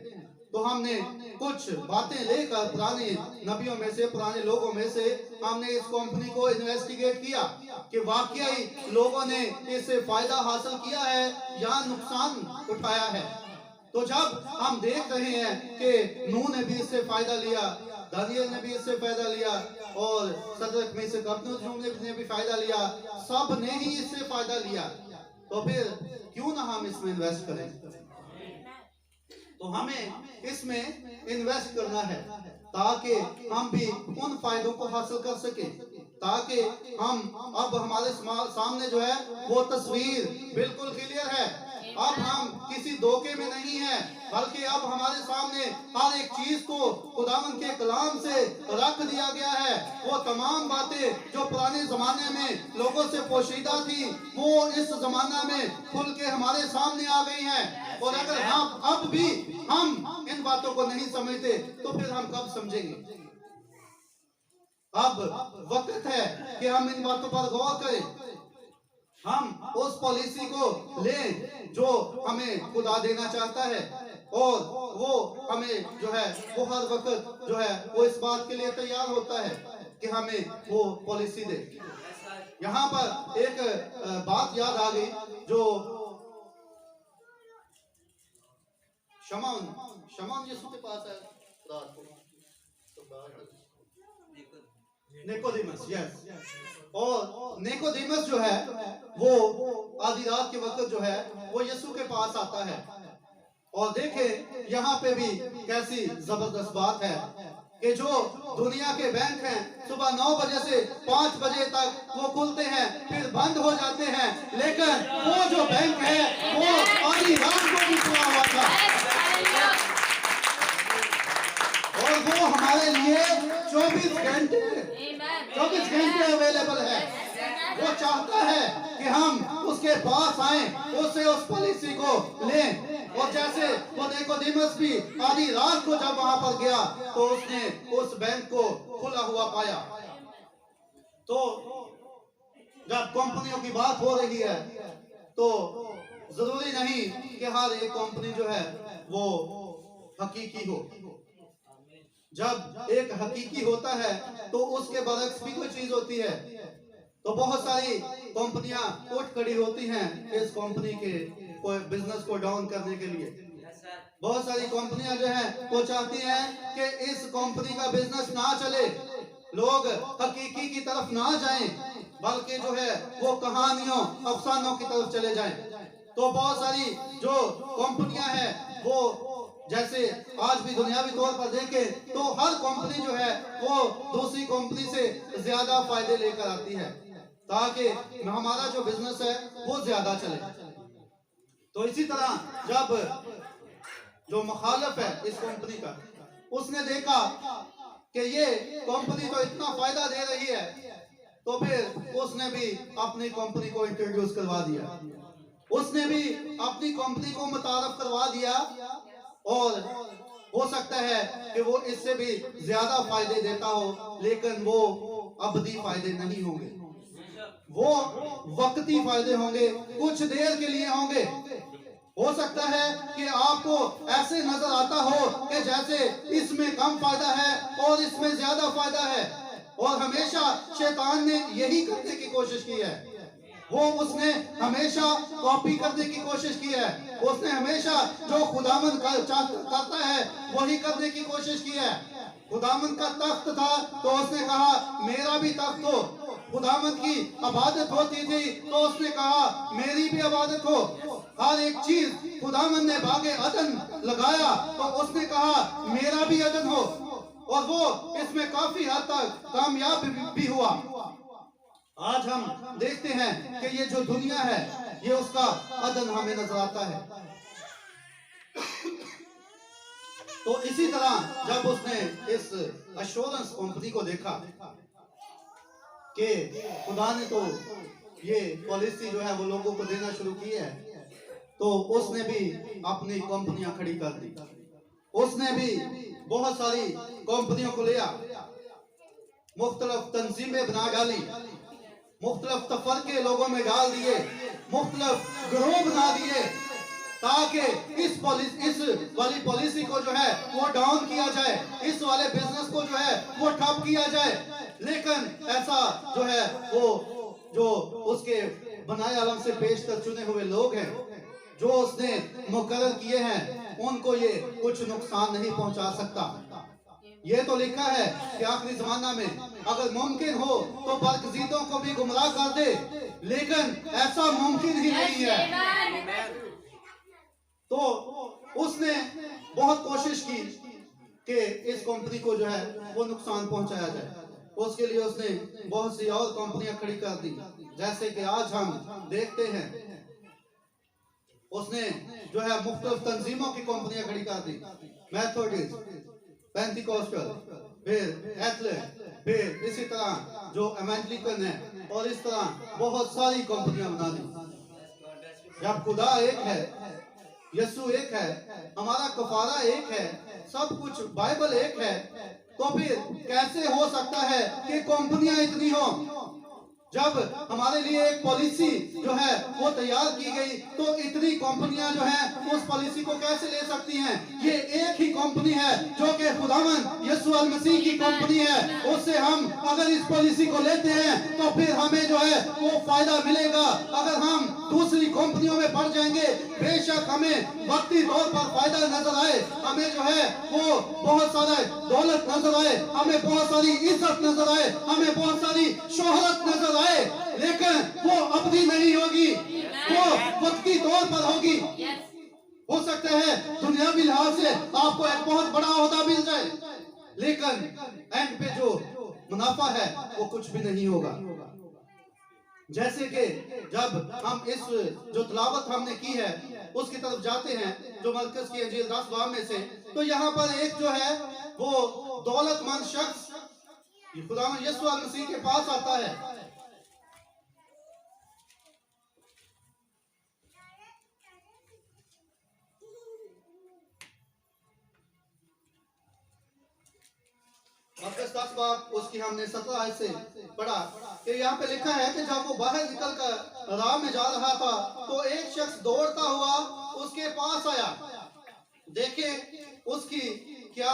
तो हमने कुछ बातें लेकर पुराने नबियों में से, पुराने लोगों में से हमने इस कंपनी को इन्वेस्टिगेट किया कि वाकई लोगों ने इससे फायदा हासिल किया है या नुकसान उठाया है। तो जब हम देख रहे हैं कि नूह ने भी इससे फायदा लिया, दानियल ने भी इससे फायदा लिया, और सदरक में से अबदूनगो ने भी फायदा लिया, सब ने ही इससे फायदा लिया, तो फिर क्यों ना हम इसमें इन्वेस्ट करें? तो हमें इसमें इन्वेस्ट करना है ताकि हम भी उन फायदों को हासिल कर सके, ताकि हम अब हमारे सामने जो है वो तस्वीर बिल्कुल क्लियर है। अब हम किसी धोखे में नहीं है, बल्कि अब हमारे सामने हर एक चीज को खुदावन के कलाम से रख दिया गया है। वो तमाम बातें जो पुराने जमाने में लोगों से पोशीदा थी वो इस जमाना में खुल के हमारे सामने आ गई हैं। और अगर हम अब भी हम इन बातों को नहीं समझते तो फिर हम कब समझेंगे? अब वक्त है कि हम इन बातों पर गौर करें, हम उस पॉलिसी को लें जो हमें खुदा देना चाहता है, और वो हमें जो है वो हर वक्त जो है वो इस बात के लिए तैयार होता है कि हमें वो पॉलिसी दे। यहाँ पर एक बात याद आ गई जो शमौन यीशु के पास है रात को, निकोदेमस, यस, और निकोदेमस जो है वो आधी रात के वक्त जो है वो यीशु के पास आता है। और देखे यहाँ पे भी कैसी जबरदस्त बात है कि जो दुनिया के बैंक हैं सुबह 9 बजे से 5 बजे तक वो खुलते हैं, फिर बंद हो जाते हैं, लेकिन वो जो बैंक है वो आधी रात को भी खुला हुआ था, और वो हमारे लिए 24 घंटे अवेलेबल है। वो चाहता है कि हम उसके पास आए, उससे उस पॉलिसी को लें। और जैसे वो निकोदेमस भी आधी रात को जब वहां पर गया तो उसने उस बैंक को खुला हुआ पाया। तो जब कंपनियों की बात हो रही है तो जरूरी नहीं कि हर एक कंपनी जो है वो हकीकी हो। जब एक हकीकी होता है तो उसके बरक्स भी कोई चीज होती है। तो बहुत सारी कंपनियां उठ खड़ी होती हैं इस कंपनी के कोई बिजनेस को डाउन करने के लिए। बहुत सारी कंपनियां जो है वो चाहती हैं कि इस कंपनी का बिजनेस ना चले, लोग हकीकी की तरफ ना जाएं, बल्कि जो है वो कहानियों अफसानों की तरफ चले जाएं। तो बहुत सारी जो कंपनियां हैं वो, जैसे आज भी दुनियावी तौर पर देखें तो हर कंपनी जो है वो दूसरी कंपनी से ज्यादा फायदे लेकर आती है ताकि हमारा जो बिजनेस है वो ज्यादा चले। तो इसी तरह जब जो मुखालिफ है इस कंपनी का, उसने देखा कि ये कंपनी तो इतना फायदा दे रही है, तो फिर उसने भी अपनी कंपनी को इंट्रोड्यूस करवा दिया, उसने भी अपनी कंपनी को मुतारफ करवा दिया। और हो सकता है कि वो इससे भी ज्यादा फायदे देता हो, लेकिन वो अबदी फायदे नहीं होंगे, वो वक्ती फायदे होंगे, कुछ देर के लिए होंगे। हो सकता है कि आपको ऐसे नजर आता हो कि जैसे इसमें कम फायदा है और इसमें ज्यादा फायदा है, और हमेशा शैतान ने यही करने की कोशिश की है। उसने हमेशा कॉपी करने की कोशिश की है, उसने हमेशा जो खुदावन करता है वही करने की कोशिश की है। खुदावन का तख्त था तो उसने कहा मेरा भी तख्त हो, खुदावन की इबादत होती थी तो उसने कहा मेरी भी इबादत हो। हर एक चीज खुदावन ने बागे अदन लगाया तो उसने कहा मेरा भी अदन हो, और वो इसमें काफी हद तक कामयाब भी हुआ। आज हम देखते हैं कि ये जो दुनिया है ये उसका अदन हमें नजर आता है। तो इसी तरह जब उसने इस एश्योरेंस कंपनी को देखा कि खुदा ने तो ये पॉलिसी जो है वो लोगों को देना शुरू की है, तो उसने भी अपनी कंपनियां खड़ी कर दी। उसने भी बहुत सारी कंपनियों को लिया, मुख्तलिफ तंजीमें बना डाली, मुख्तलिफ तफरके लोगों में डाल दिए, मुख्तलिफ गिरोह बना दिए, ताकि इस वाली पॉलिसी को जो है वो डाउन किया जाए, इस वाले बिजनेस को जो है वो ठप किया जाए। लेकिन ऐसा जो है वो जो उसके बनाए आलम से पेशतर चुने हुए लोग हैं जो उसने मुकर्रर किए हैं, उनको ये कुछ नुकसान नहीं पहुंचा सकता। ये तो लिखा है कि आखिरी जमाना में अगर मुमकिन हो तो बरगजीदों को भी गुमराह कर दे, लेकिन ऐसा मुमकिन ही नहीं है। तो उसने बहुत कोशिश की कि इस कंपनी को जो है वो नुकसान पहुंचाया जाए। उसके लिए उसने बहुत सी और कंपनियां खड़ी कर दी, जैसे कि आज हम देखते हैं उसने जो है मुख्तलिफ तंजीमों की कंपनियां खड़ी कर दी, मेथोडिस्ट, पेंटिकोस्टल, फिर एथलेट, फिर इसी तरह जो एवेंजलिकन है, और इस तरह बहुत सारी कंपनियां बना दी। जब खुदा एक है, यीशु एक है, हमारा कफारा एक है, सब कुछ बाइबल एक है, तो फिर कैसे हो सकता है कि कंपनियां इतनी हो? जब हमारे लिए एक पॉलिसी जो है वो तैयार की गई तो इतनी कंपनियां जो हैं उस पॉलिसी को कैसे ले सकती हैं? ये एक ही कंपनी है जो कि खुदावन यीशु अल मसीह की कंपनी है। उससे हम अगर इस पॉलिसी को लेते हैं तो फिर हमें जो है वो फायदा मिलेगा। अगर हम दूसरी कंपनियों में बढ़ जाएंगे, बेशक हमें वक्ती तौर पर फायदा नजर आए, हमें जो है वो बहुत सारा दौलत नजर आए, हमें बहुत सारी इज्जत नजर आए, हमें बहुत सारी शोहरत नजर आए, लेकिन वो अबदी नहीं होगी, वो वक्ती तौर पर होगी। हो सकता है दुनियावी लिहाज से आपको एक बहुत बड़ा ओहदा मिल जाए, लेकिन एंड पे जो मुनाफा है वो कुछ भी नहीं होगा। जैसे कि जब हम इस जो तिलावत हमने की है उसकी तरफ जाते हैं, जो मरकज की अंजील 10 बाब में से, तो यहाँ पर एक जो है वो दौलतमंद शख्स खुदावंद यीशु मसीह के पास आता है। मरकज 10 बाब उसकी हमने 17 आयत से पढ़ा कि यहाँ पे लिखा है कि जब वो बाहर निकल कर राह में जा रहा था तो एक शख्स दौड़ता हुआ उसके पास आया। देखे उसकी क्या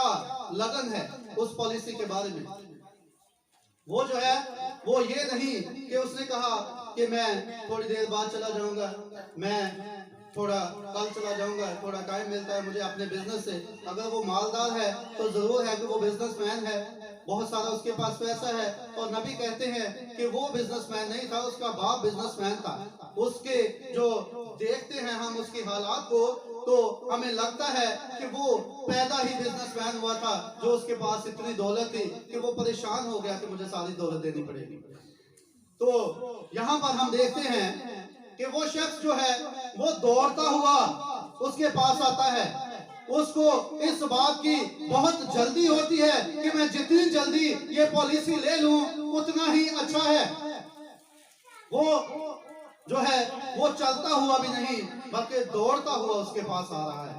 लगन है उस पॉलिसी के बारे में। वो जो है वो ये नहीं कि उसने कहा कि मैं थोड़ी देर बाद चला जाऊंगा, मैं थोड़ा कल चला जाऊंगा, थोड़ा टाइम मिलता है मुझे अपने बिजनेस से। अगर वो मालदार है तो जरूर है कि वो बिजनेसमैन है, बहुत सारा उसके पास पैसा है। और नबी कहते हैं कि वो बिजनेसमैन नहीं था, उसका बाप बिजनेसमैन था। उसके जो देखते हैं हम उसके हालात को तो हमें लगता है कि वो पैदा ही बिजनेसमैन हुआ था, जो उसके पास इतनी दौलत थी कि वो परेशान हो गया कि मुझे सारी दौलत देनी पड़ेगी। तो यहाँ पर हम देखते हैं कि वो शख्स जो है वो दौड़ता हुआ उसके पास आता है। उसको इस बात की बहुत जल्दी होती है कि मैं जितनी जल्दी ये पॉलिसी ले लूं उतना ही अच्छा है। वो जो है वो चलता हुआ भी नहीं बल्कि दौड़ता हुआ उसके पास आ रहा है।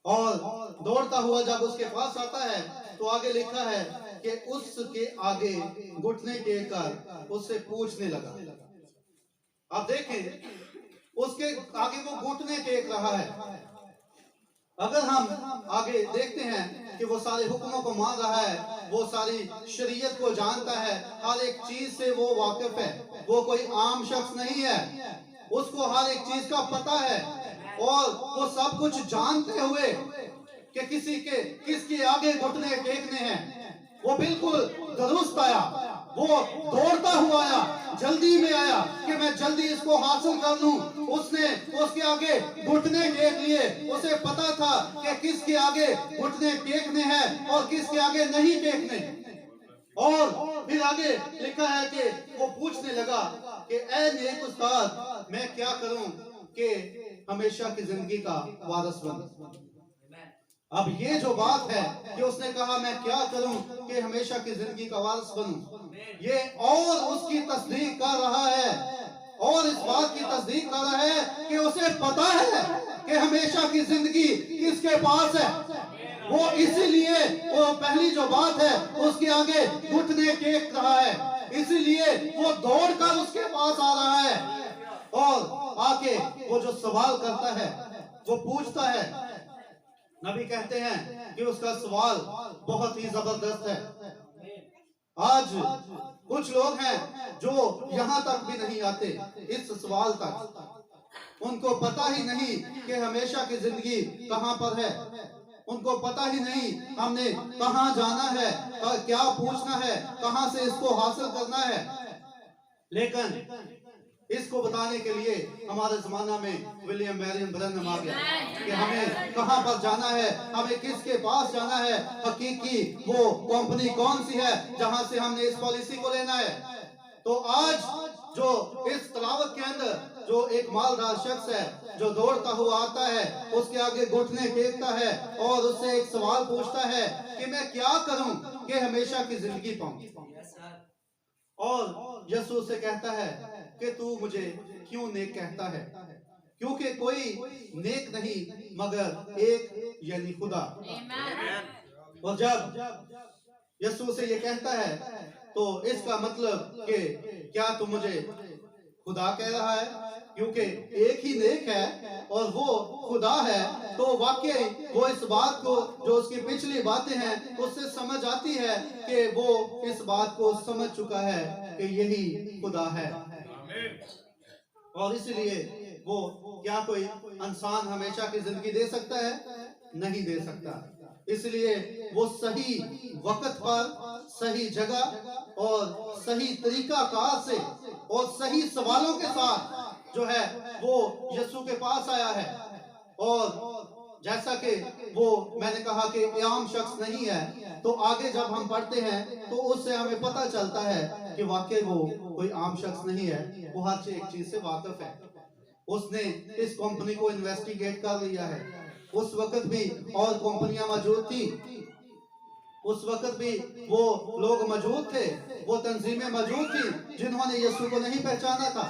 और दौड़ता हुआ जब उसके पास आता है तो आगे लिखा है कि उसके आगे घुटने टेक कर उससे पूछने लगा। आप देखें उसके आगे वो घुटने टेक रहा है। अगर हम आगे देखते हैं कि वो सारे हुक्मों को मान रहा है, वो सारी शरीयत को जानता है, हर एक चीज से वो वाकिफ है, वो कोई आम शख्स नहीं है, उसको हर एक चीज का पता है। और वो सब कुछ जानते हुए कि किसके आगे घुटने टेकने हैं, वो बिल्कुल दुरुस्त आया, वो दौड़ता हुआ आया, जल्दी में आया कि मैं जल्दी इसको हासिल कर लूं। उसने उसके आगे घुटने टेक लिए। उसे पता था कि किसके आगे घुटने टेकने हैं और किसके आगे नहीं टेकने। और फिर आगे लिखा है कि वो पूछने लगा कि ऐ नेक उस्ताद, मैं क्या करूं कि हमेशा की जिंदगी का वारिस बनूं। अब ये जो बात है कि उसने कहा मैं क्या करूं कि हमेशा की जिंदगी का वारिस बनूं, ये और उसकी तस्दीक कर रहा है, और इस बात की तस्दीक कर रहा है कि उसे पता है कि हमेशा की जिंदगी किसके पास है। वो इसीलिए वो पहली जो बात है उसके आगे घुटने टेक रहा है, इसीलिए वो दौड़कर उसके पास आ रहा है। और आके वो जो सवाल करता है वो पूछता है। नबी कहते हैं कि उसका सवाल बहुत ही जबरदस्त है। आज कुछ लोग हैं जो यहाँ तक भी नहीं आते इस सवाल तक। उनको पता ही नहीं कि हमेशा की जिंदगी कहाँ पर है, उनको पता ही नहीं हमने कहाँ जाना है, क्या पूछना है, कहाँ से इसको हासिल करना है। लेकिन इसको बताने के लिए हमारे जमाना में विलियम मैरियन ब्रैनम आ गया कि हमें कहां पर जाना है, हमें किसके पास जाना है, हकीकी वो कंपनी कौन सी है जहां से हमने इस पॉलिसी को लेना है। तो आज जो इस तलावत के अंदर जो एक मालदार शख्स है जो दौड़ता हुआ आता है, उसके आगे घुटने टेकता है और उससे एक सवाल पूछता है कि मैं क्या करूं कि हमेशा की जिंदगी पाऊं। और यीशु से कहता है कि तू मुझे क्यों नेक कहता है, क्योंकि कोई नेक नहीं मगर एक यानी खुदा। और जब यीशु से ये कहता है तो इसका मतलब कि क्या तू मुझे खुदा कह रहा है, क्योंकि एक ही नेक है और वो खुदा है। तो वाकई वो इस बात को जो उसकी पिछली बातें हैं उससे समझ आती है कि वो इस बात को समझ चुका है कि यही खुदा है। और इसलिए वो क्या कोई इंसान हमेशा की जिंदगी दे सकता है? नहीं दे सकता। इसलिए वो सही वक्त पर सही जगह और सही तरीका कार से और सही सवालों के साथ जो है वो यीशु के पास आया है। और जैसा कि वो मैंने कहा कि आम शख्स नहीं है, तो आगे जब हम पढ़ते हैं तो उससे हमें पता चलता है कि वाकई वो कोई आम शख्स नहीं है, वो हर एक चीज से वाकिफ है। उसने इस कंपनी को इन्वेस्टिगेट कर लिया है। उस वक्त भी और कंपनियां मौजूद थी, उस वक्त भी वो लोग मौजूद थे, वो तंजीमें मौजूद थी जिन्होंने यीशु को नहीं पहचाना था।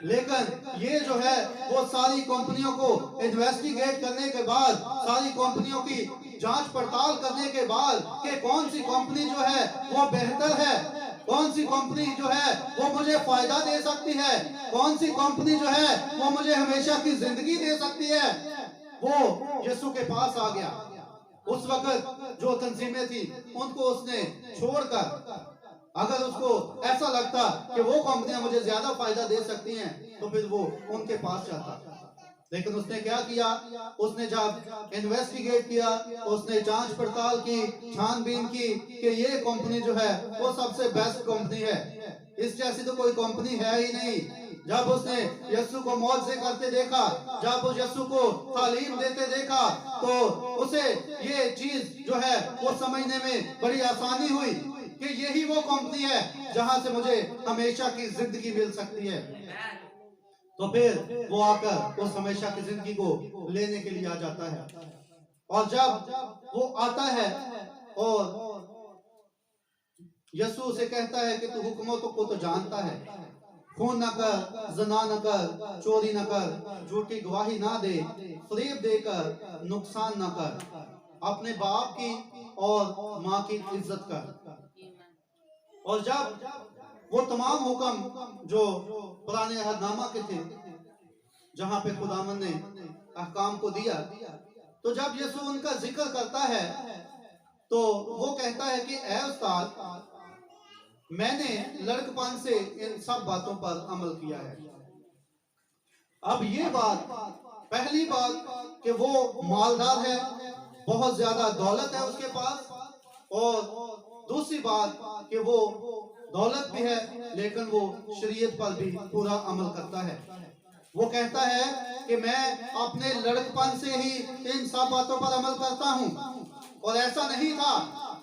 लेकिन ये जो है वो सारी कंपनियों को इन्वेस्टिगेट करने के बाद, सारी कंपनियों की जांच पड़ताल करने के बाद कि कौन सी कंपनी जो है वो बेहतर है, कौन सी कंपनी जो है वो मुझे फायदा दे सकती है, कौन सी कंपनी जो है वो मुझे हमेशा की जिंदगी दे सकती है, वो यीशु के पास आ गया। उस वक्त जो तंजीमें थी उनको उसने छोड़कर, अगर उसको ऐसा लगता कि वो कंपनियां मुझे ज्यादा फायदा दे सकती हैं तो फिर वो उनके पास जाता। लेकिन उसने क्या किया, उसने जब इन्वेस्टिगेट किया, उसने जांच पड़ताल की, छानबीन की कि ये कंपनी जो है वो सबसे बेस्ट कंपनी है, इस जैसी तो कोई कंपनी है ही नहीं। जब उसने यीशु को मौजज़े करते देखा, जब उस यीशु को तालीम देते देखा, तो उसे ये चीज जो है वो समझने में बड़ी आसानी हुई कि यही वो कंपनी है जहां से मुझे हमेशा की जिंदगी मिल सकती है। तो फिर वो आकर उस हमेशा की जिंदगी को लेने के लिए आ जाता है। और जब वो आता है और यीशु उसे कहता है कि तू हुक्मों को तो जानता है, खून न कर, ज़िना न कर, चोरी न कर, झूठी गवाही ना दे, फरेब देकर नुकसान न कर, अपने बाप की और माँ की इज्जत कर। और जब वो तमाम हुक्म जो पुराने अहदनामा के थे, जहां पे खुदावन ने अहकाम को दिया, तो जब यीशु उनका जिक्र करता है तो वो कहता है कि ऐ उस्ताद, मैंने लड़कपन से इन सब बातों पर अमल किया है। अब ये बात, पहली बात कि वो मालदार है, बहुत ज्यादा दौलत है उसके पास, और दूसरी बात कि वो दौलत भी है लेकिन वो शरीयत पर भी पूरा अमल करता है। वो कहता है कि मैं अपने लड़कपन से ही इन सब बातों पर अमल करता हूँ। और ऐसा नहीं था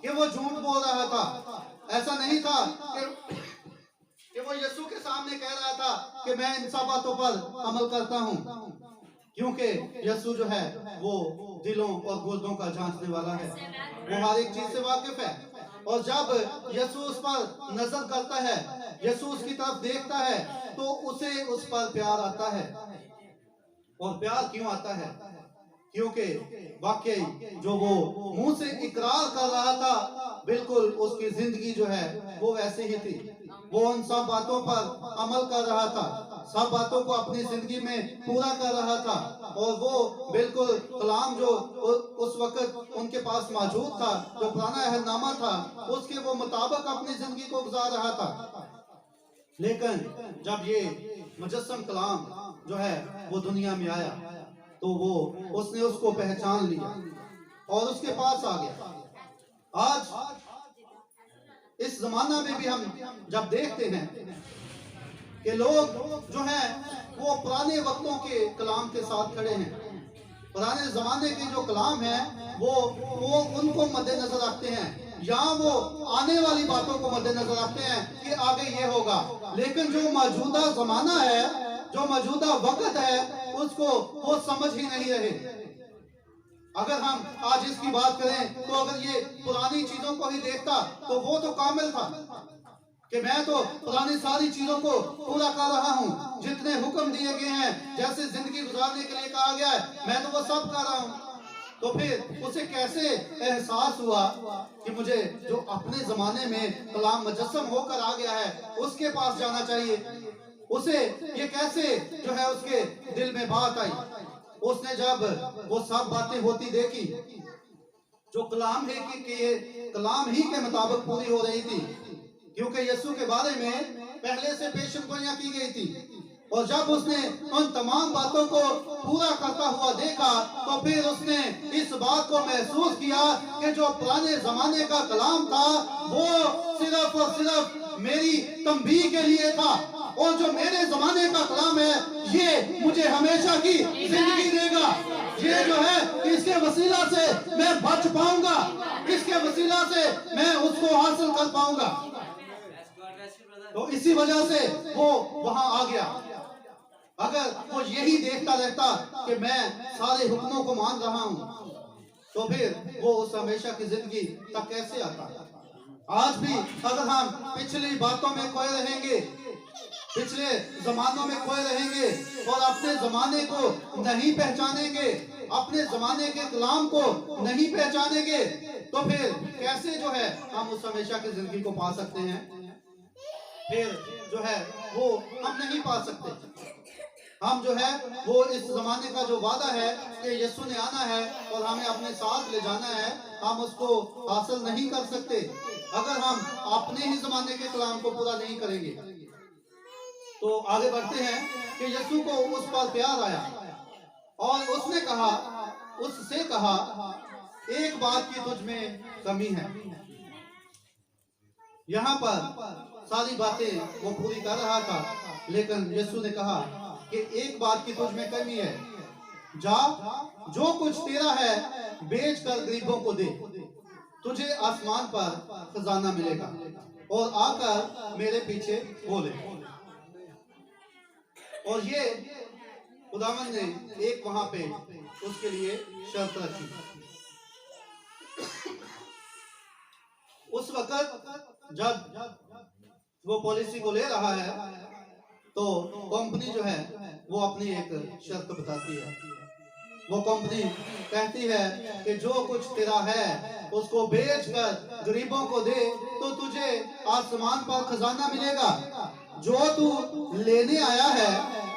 कि वो झूठ बोल रहा था, ऐसा नहीं था कि वो यीशु के सामने कह रहा था कि मैं इन सब बातों पर अमल करता हूँ, क्योंकि यीशु जो है वो दिलों और गुर्दों का जांचने वाला है, वो हर एक चीज से वाकिफ है। और जब यीशु उस पर नजर करता है, यीशु उसकी तरफ देखता है, तो उसे उस पर प्यार आता है। और प्यार क्यों आता है? क्योंकि वाकई जो वो मुंह से इकरार कर रहा था, बिल्कुल उसकी जिंदगी जो है वो वैसे ही थी। वो उन सब बातों पर अमल कर रहा था, सब बातों को अपनी जिंदगी में पूरा कर रहा था, और वो बिल्कुल कलाम जो उस वक्त उनके पास मौजूद था, जो पुराना अहदनामा था, उसके वो मुताबिक अपनी जिंदगी को गुजार रहा था। लेकिन जब ये मुजस्सम कलाम जो है वो दुनिया में आया, तो वो उसने उसको पहचान लिया और उसके पास आ गया। आज इस जमाना में भी हम जब देखते हैं कि लोग जो हैं वो पुराने वक्तों के कलाम के साथ खड़े हैं, पुराने जमाने के जो कलाम है वो उनको मद्देनजर रखते हैं, या वो आने वाली बातों को मद्देनजर रखते हैं कि आगे ये होगा। लेकिन जो मौजूदा जमाना है, जो मौजूदा वक्त है, उसको वो समझ ही नहीं रहे। अगर हम आज इसकी बात करें तो अगर ये पुरानी चीजों को ही देखता तो वो तो कामिल था कि मैं तो पुरानी सारी चीजों को पूरा कर रहा हूँ, जितने हुक्म दिए गए हैं, जैसे जिंदगी गुजारने के लिए कहा गया है, मैं तो वो सब कर रहा हूँ। तो फिर उसे कैसे एहसास हुआ कि मुझे जो अपने जमाने में कलाम मुजस्सम होकर आ गया है उसके पास जाना चाहिए? उसे ये कैसे जो है उसके दिल में बात आई? उसने जब वो सब बातें होती देखी जो कलाम है कि ये कलाम ही के मुताबिक पूरी हो रही थी, क्योंकि यीशु के बारे में पहले से पेशगोइयां की गई थी, और जब उसने उन तमाम बातों को पूरा करता हुआ देखा तो फिर उसने इस बात को महसूस किया कि जो पुराने जमाने का कलाम था वो सिर्फ और सिर्फ मेरी तंबीह के लिए था, और जो मेरे जमाने का कलाम है ये मुझे हमेशा की जिंदगी देगा। ये जो है इसके वसीला से मैं बच पाऊंगा, इसके वसीला से मैं उसको हासिल कर पाऊंगा। तो इसी वजह से वो वहां आ गया। अगर वो यही देखता रहता कि मैं सारे हुक्मों को मान रहा हूं, तो फिर वो उस हमेशा की जिंदगी तक कैसे आता? आज भी अगर हम पिछली बातों में खोए रहेंगे, पिछले जमानों में खोए रहेंगे और अपने जमाने को नहीं पहचानेंगे, अपने जमाने के कलाम को नहीं पहचानेंगे, तो फिर कैसे जो है हम उस हमेशा की जिंदगी को पा सकते हैं? फिर जो है वो हम नहीं पा सकते। हम जो है वो इस जमाने का जो वादा है कि यीशु ने आना है और हमें अपने साथ ले जाना है, हम उसको हासिल नहीं कर सकते अगर हम अपने ही जमाने के कलाम को पूरा नहीं करेंगे। तो आगे बढ़ते हैं कि यीशु को उस पर प्यार आया और उसने कहा, उससे कहा, एक बात की तुझ में कमी है। यहाँ पर सारी बातें वो पूरी कर रहा था, लेकिन यीशु ने कहा कि एक बात की तुझ में कमी है, जा जो कुछ तेरा है बेच कर गरीबों को दे, तुझे आसमान पर खजाना मिलेगा और आकर मेरे पीछे हो ले। और ये खुदावन ने एक वहां पे उसके लिए शर्त रखी। उस वक्त जब वो पॉलिसी को ले रहा है तो कंपनी जो है वो अपनी एक शर्त बताती है। वो कंपनी कहती है कि जो कुछ तेरा है उसको बेचकर गरीबों को दे तो तुझे आसमान पर खजाना मिलेगा। जो तू लेने आया है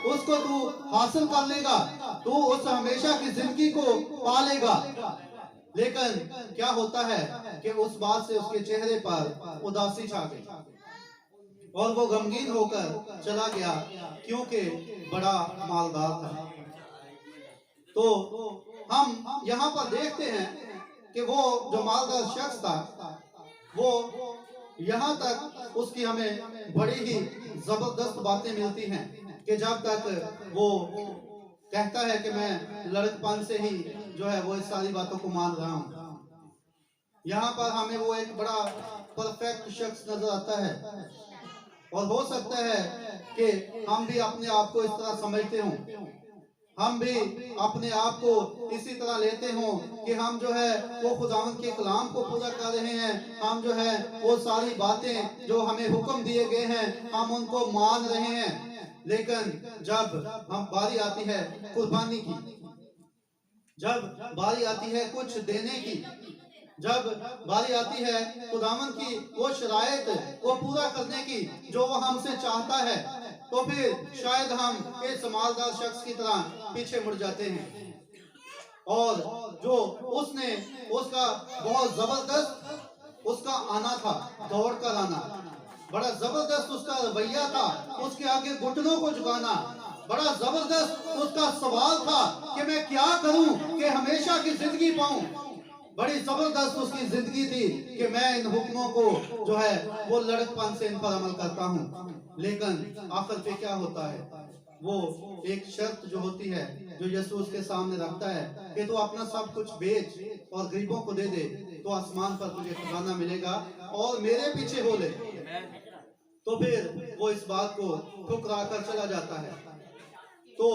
उसको तू हासिल कर लेगा, तू उस हमेशा की जिंदगी को पालेगा। लेकिन क्या होता है कि उस बात से उसके चेहरे पर उदासी छा गई और वो गमगीन होकर चला गया क्योंकि बड़ा मालदार था। तो हम यहाँ पर देखते हैं कि वो जो मालदार शख्स था वो यहाँ तक उसकी हमें बड़ी ही जबरदस्त बातें मिलती हैं कि जब तक वो कहता है कि मैं लड़कपन से ही जो है वो इस सारी बातों को मान रहा हूँ। यहाँ पर हमें वो एक बड़ा परफेक्ट शख्स नजर आता है और हो सकता है कि हम भी अपने आप को इस तरह समझते हों, हम भी अपने आप को इसी तरह लेते हों कि हम जो है वो खुदावंद के कलाम को पूरा कर रहे हैं, हम जो है वो सारी बातें जो हमें हुक्म दिए गए हैं हम उनको मान रहे हैं। लेकिन जब हम बारी आती है कुर्बानी की, जब बारी आती है कुछ देने की, जब बारी आती है खुदावंद की वो शराइत को पूरा करने की जो वो हमसे चाहता है, तो फिर शायद हम इस मालदार शख्स की तरह पीछे मुड़ जाते हैं। और जो उसने उसका बहुत जबरदस्त उसका आना था, दौड़ कर आना, बड़ा जबरदस्त उसका रवैया था, उसके आगे घुटनों को झुकाना, बड़ा जबरदस्त उसका सवाल था कि मैं क्या करूं कि हमेशा की जिंदगी पाऊं। बड़ी जबरदस्त उसकी जिंदगी थी कि मैं इन हुक्मों को जो है वो लड़कपन से इन पर अमल करता हूं। लेकिन आखिर पे क्या होता है, वो एक शर्त जो होती है जो यीशु उसके सामने रखता है कि तू अपना सब कुछ बेच और गरीबों को दे दे तो आसमान पर तुझे खजाना मिलेगा और मेरे पीछे हो ले। तो फिर वो इस बात को ठुकरा कर चला जाता है। तो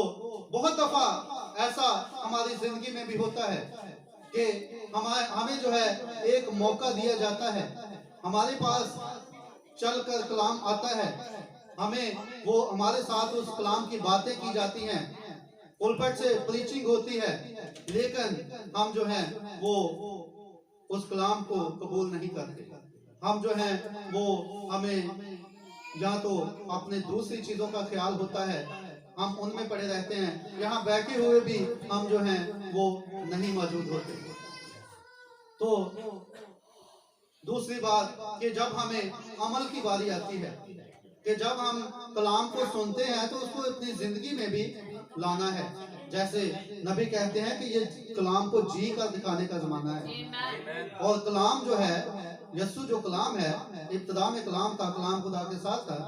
बहुत दफा ऐसा हमारी जिंदगी में भी होता है कि हमें जो है एक मौका दिया जाता है, हमारे पास चलकर कलाम आता है, हमें वो हमारे साथ उस कलाम की बातें की जाती हैं, पुलपट से प्रीचिंग होती है, लेकिन हम जो है वो उस कलाम को कबूल नहीं करते। हम जो है वो हमें या तो अपने दूसरी चीजों का ख्याल होता है, हम उनमें पड़े रहते हैं, यहाँ बैठे हुए भी हम जो हैं वो नहीं मौजूद होते। तो दूसरी बात कि जब हमें अमल की बारी आती है कि जब हम कलाम को सुनते हैं तो उसको अपनी जिंदगी में भी लाना है। जैसे नबी कहते हैं कि ये कलाम को जी कर दिखाने का जमाना है। और कलाम जो है यीशु जो कलाम है, इब्तिदा में कलाम था, कलाम खुदा के साथ था,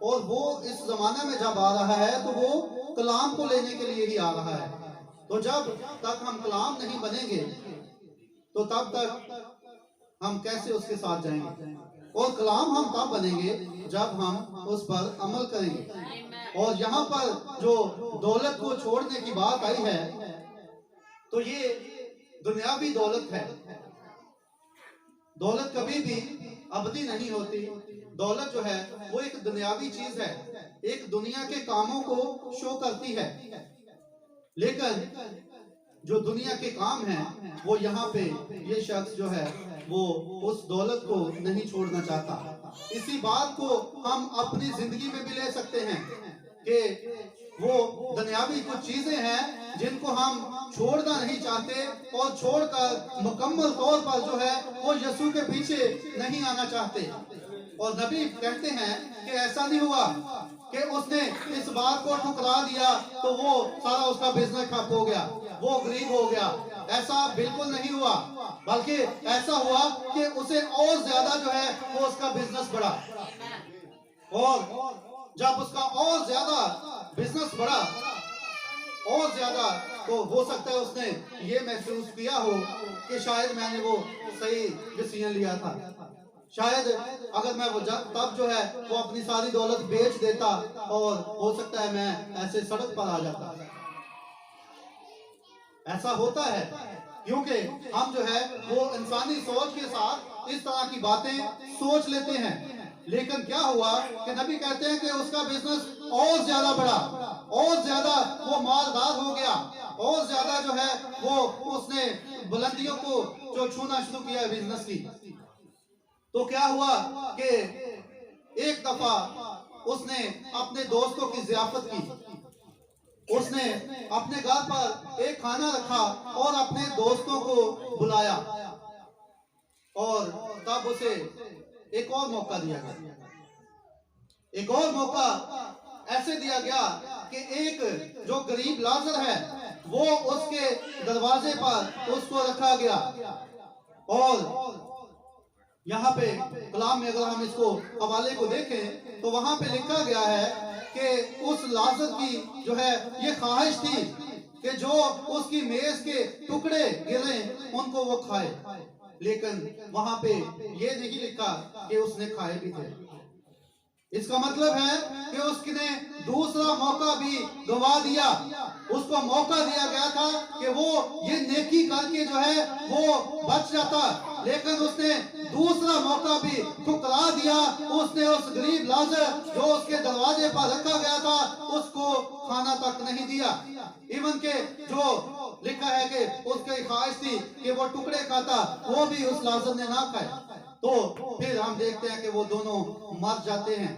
और वो इस जमाने में जब आ रहा है तो वो कलाम को लेने के लिए ही आ रहा है। तो जब तक हम कलाम नहीं बनेंगे तो तब तक हम कैसे उसके साथ जाएंगे, और कलाम हम तब बनेंगे जब हम उस पर अमल करेंगे। और यहाँ पर जो दौलत को छोड़ने की बात आई है तो ये दुनियावी दौलत है। दौलत कभी भी अबदी नहीं होती। दौलत जो है वो एक दुनियावी चीज है, एक दुनिया के कामों को शो करती है, लेकिन जो दुनिया के काम हैं वो यहाँ पे ये शख्स जो है वो उस दौलत को नहीं छोड़ना चाहता। इसी बात को हम अपनी जिंदगी में भी ले सकते हैं कि वो दुनियावी कुछ चीजें हैं जिनको हम छोड़ना नहीं चाहते और छोड़कर मुकम्मल तौर पर जो है वो यीशु के पीछे नहीं आना चाहते। और नबी कहते हैं कि ऐसा नहीं हुआ कि उसने इस बात को ठुकरा दिया तो वो सारा उसका बिजनेस ठप हो गया, वो गरीब हो गया। ऐसा बिल्कुल नहीं हुआ, बल्कि ऐसा हुआ कि उसे और ज्यादा जो है वो उसका बिजनेस बढ़ा। और जब उसका और ज्यादा बिजनेस बढ़ा और ज्यादा, तो हो सकता है उसने ये महसूस किया हो कि शायद मैंने वो सही डिसीजन लिया था। शायद अगर मैं वो तब जो है वो अपनी सारी दौलत बेच देता और हो सकता है मैं ऐसे सड़क पर आ जाता। ऐसा होता है क्योंकि हम जो है वो इंसानी सोच के साथ इस तरह की बातें सोच लेते हैं। लेकिन क्या हुआ कि नबी कहते हैं कि उसका बिजनेस और ज्यादा बढ़ा, और ज्यादा वो मालदार हो गया, और ज्यादा जो है वो उसने बुलंदियों को जो छूना शुरू किया बिजनेस की। तो क्या हुआ कि एक दफा उसने अपने दोस्तों की जियाफत की, उसने अपने घर पर एक खाना रखा और अपने दोस्तों को बुलाया, और तब उसे एक और मौका दिया गया। एक और मौका ऐसे दिया गया कि एक जो गरीब लाजर है वो उसके दरवाजे पर उसको रखा गया। और यहाँ पे कलाम में अगर हम इसको हवाले को देखें तो वहां पे लिखा गया है कि उस लाजर की जो है ये ख्वाहिश थी कि जो उसकी मेज के टुकड़े गिरे उनको वो खाए, लेकिन वहां पे ये नहीं लिखा कि उसने खाए भी थे। इसका मतलब है कि उसने दूसरा मौका भी गवा दिया। उसको मौका दिया गया था कि वो ये नेकी करके जो है वो बच जाता, लेकिन उसने दूसरा मौका भी ठुकरा दिया। उसने उस गरीब लाजर जो उसके दरवाजे पर रखा गया था उसको खाना तक नहीं दिया। इवन के जो लिखा है कि उसकी ख्वाहिश थी कि वो टुकड़े खाता, वो भी उस लाजर ने ना खाए। तो फिर हम देखते हैं कि वो दोनों मर जाते हैं,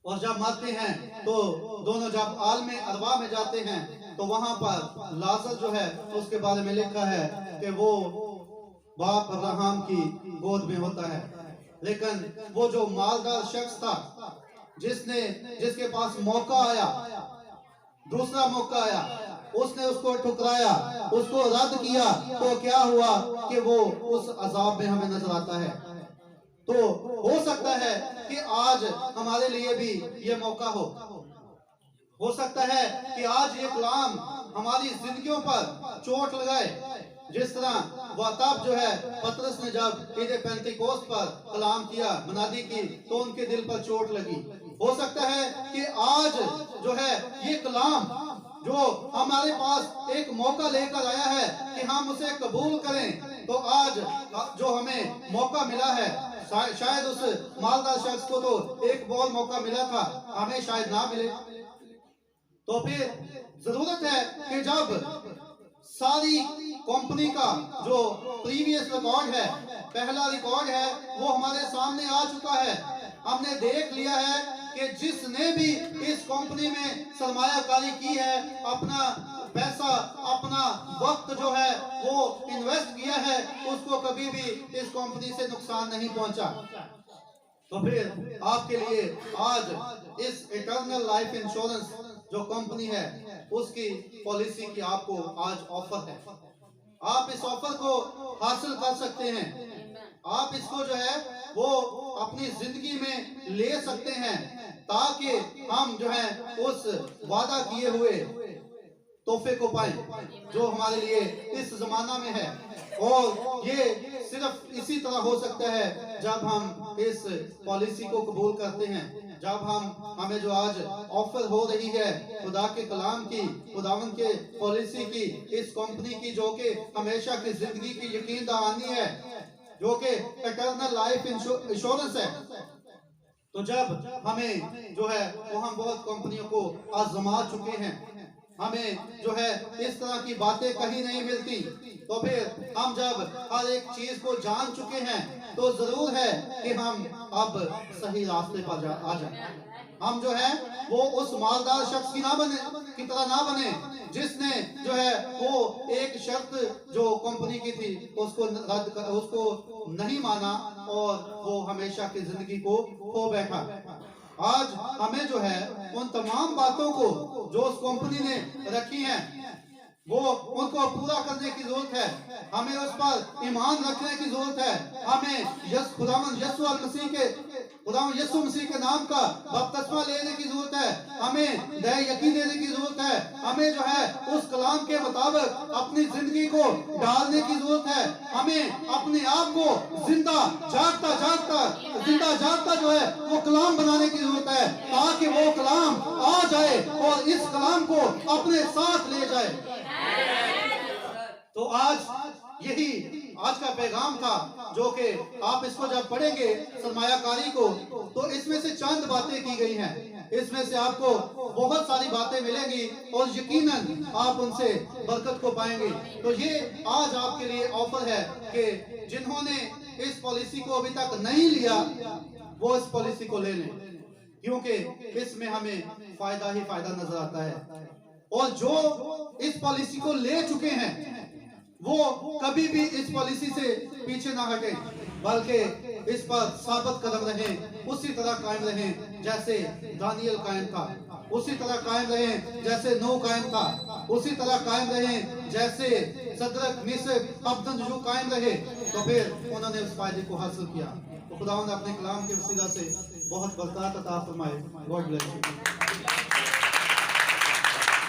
और जब मरते हैं तो दोनों जब आलमे अरवा में जाते हैं तो वहां पर लाजर जो है उसके बारे में लिखा है कि वो बाप अब्राहम की गोद में होता है। लेकिन वो जो मालदार शख्स था जिसके पास मौका आया, दूसरा मौका आया, उसने उसको ठुकराया, उसको रद्द किया, तो क्या हुआ कि वो उस अजाब में हमें नजर आता है। तो हो सकता है कि आज हमारे लिए भी ये मौका हो सकता है कि आज ये कलाम हमारी जिंदगियों पर चोट लगाए, जिस तरह वाताब जो है पतरस ने जब ईद पेंतिकोस्त पर कलाम किया, मनादी की, तो उनके दिल पर चोट लगी। हो सकता है कि आज जो है ये कलाम जो हमारे पास एक मौका लेकर आया है कि हम उसे कबूल करें, तो आज जो हमें मौका मिला है, शायद उस मालदार शख्स को तो एक बॉल मौका मिला था, हमें शायद ना मिले। तो फिर जरूरत है कि जब सारी कंपनी का जो प्रीवियस रिकॉर्ड है, पहला रिकॉर्ड है, वो हमारे सामने आ चुका है, हमने देख लिया है कि जिसने भी इस कंपनी में सरमायाकारी की है, अपना पैसा, अपना वक्त जो है वो इन्वेस्ट किया है, उसको कभी भी इस कंपनी से नुकसान नहीं पहुंचा। तो फिर आपके लिए आज इस इटर्नल लाइफ इंश्योरेंस जो कंपनी है उसकी पॉलिसी की आपको आज ऑफर है। आप इस ऑफर को हासिल कर सकते हैं, आप इसको जो है वो अपनी जिंदगी में ले सकते हैं, ताकि हम जो है उस वादा किए हुए तोहफे को पाए जो हमारे लिए इस जमाना में है। और ये सिर्फ इसी तरह हो सकता है जब हम इस पॉलिसी को कबूल करते हैं, जब हमें जो आज ऑफर हो रही है खुदा के कलाम की, खुदावन के पॉलिसी की, इस कंपनी की जो कि हमेशा की जिंदगी की यकीन दहानी है, जो कि इटर्नल लाइफ इंश्योरेंस है। तो जब हमें जो है वो हम बहुत कंपनियों को आजमा चुके हैं, हमें जो है इस तरह की बातें कहीं नहीं मिलती, तो फिर हम जब हर एक चीज को जान चुके हैं तो जरूर है कि हम अब सही रास्ते पर आ जाएं। हम जो है वो उस मालदार शख्स की तरह ना बने जिसने जो है वो एक शर्त जो कंपनी की थी उसको नहीं माना और वो हमेशा की जिंदगी को खो बैठा। आज हमें जो है उन तमाम बातों को जो उस कंपनी ने रखी हैं वो उनको पूरा करने की जरूरत है। हमें उस पर ईमान रखने की जरूरत है। हमें खुदावंद यीशु मसीह के नाम का बपतिस्मा लेने की जरूरत है। हमें दया यकीन देने की जरूरत है। हमें जो है उस कलाम के मुताबिक अपनी जिंदगी को डालने की जरूरत है। हमें अपने आप को जिंदा जागता जो है वो कलाम बनाने की जरूरत है ताकि वो कलाम आ जाए और इस कलाम को अपने साथ ले जाए। तो आज यही आज का पैगाम था जो कि आप इसको जब पढ़ेंगे सरमायाकारी को तो इसमें से चंद बातें की गई हैं। इसमें से आपको बहुत सारी बातें मिलेंगी और यकीनन आप उनसे बरकत को पाएंगे। तो ये आज आपके लिए ऑफर है कि जिन्होंने इस पॉलिसी को अभी तक नहीं लिया वो इस पॉलिसी को ले लें, क्योंकि इसमें हमें फायदा ही फायदा नजर आता है। और जो इस पॉलिसी को ले चुके हैं वो कभी भी इस पॉलिसी से पीछे ना हटे, बल्कि इस पर साबित कदम रहें, उसी तरह कायम रहें जैसे दानियल कायम था, उसी तरह कायम रहें जैसे नूह कायम था, उसी तरह कायम रहें जैसे सदरक मिशक अबदनजो कायम रहे। तो फिर उन्होंने उस फायदे को हासिल किया। तो खुदावंद अपने कलाम के वसीला से बहुत बरकत अता फरमाए। God bless you.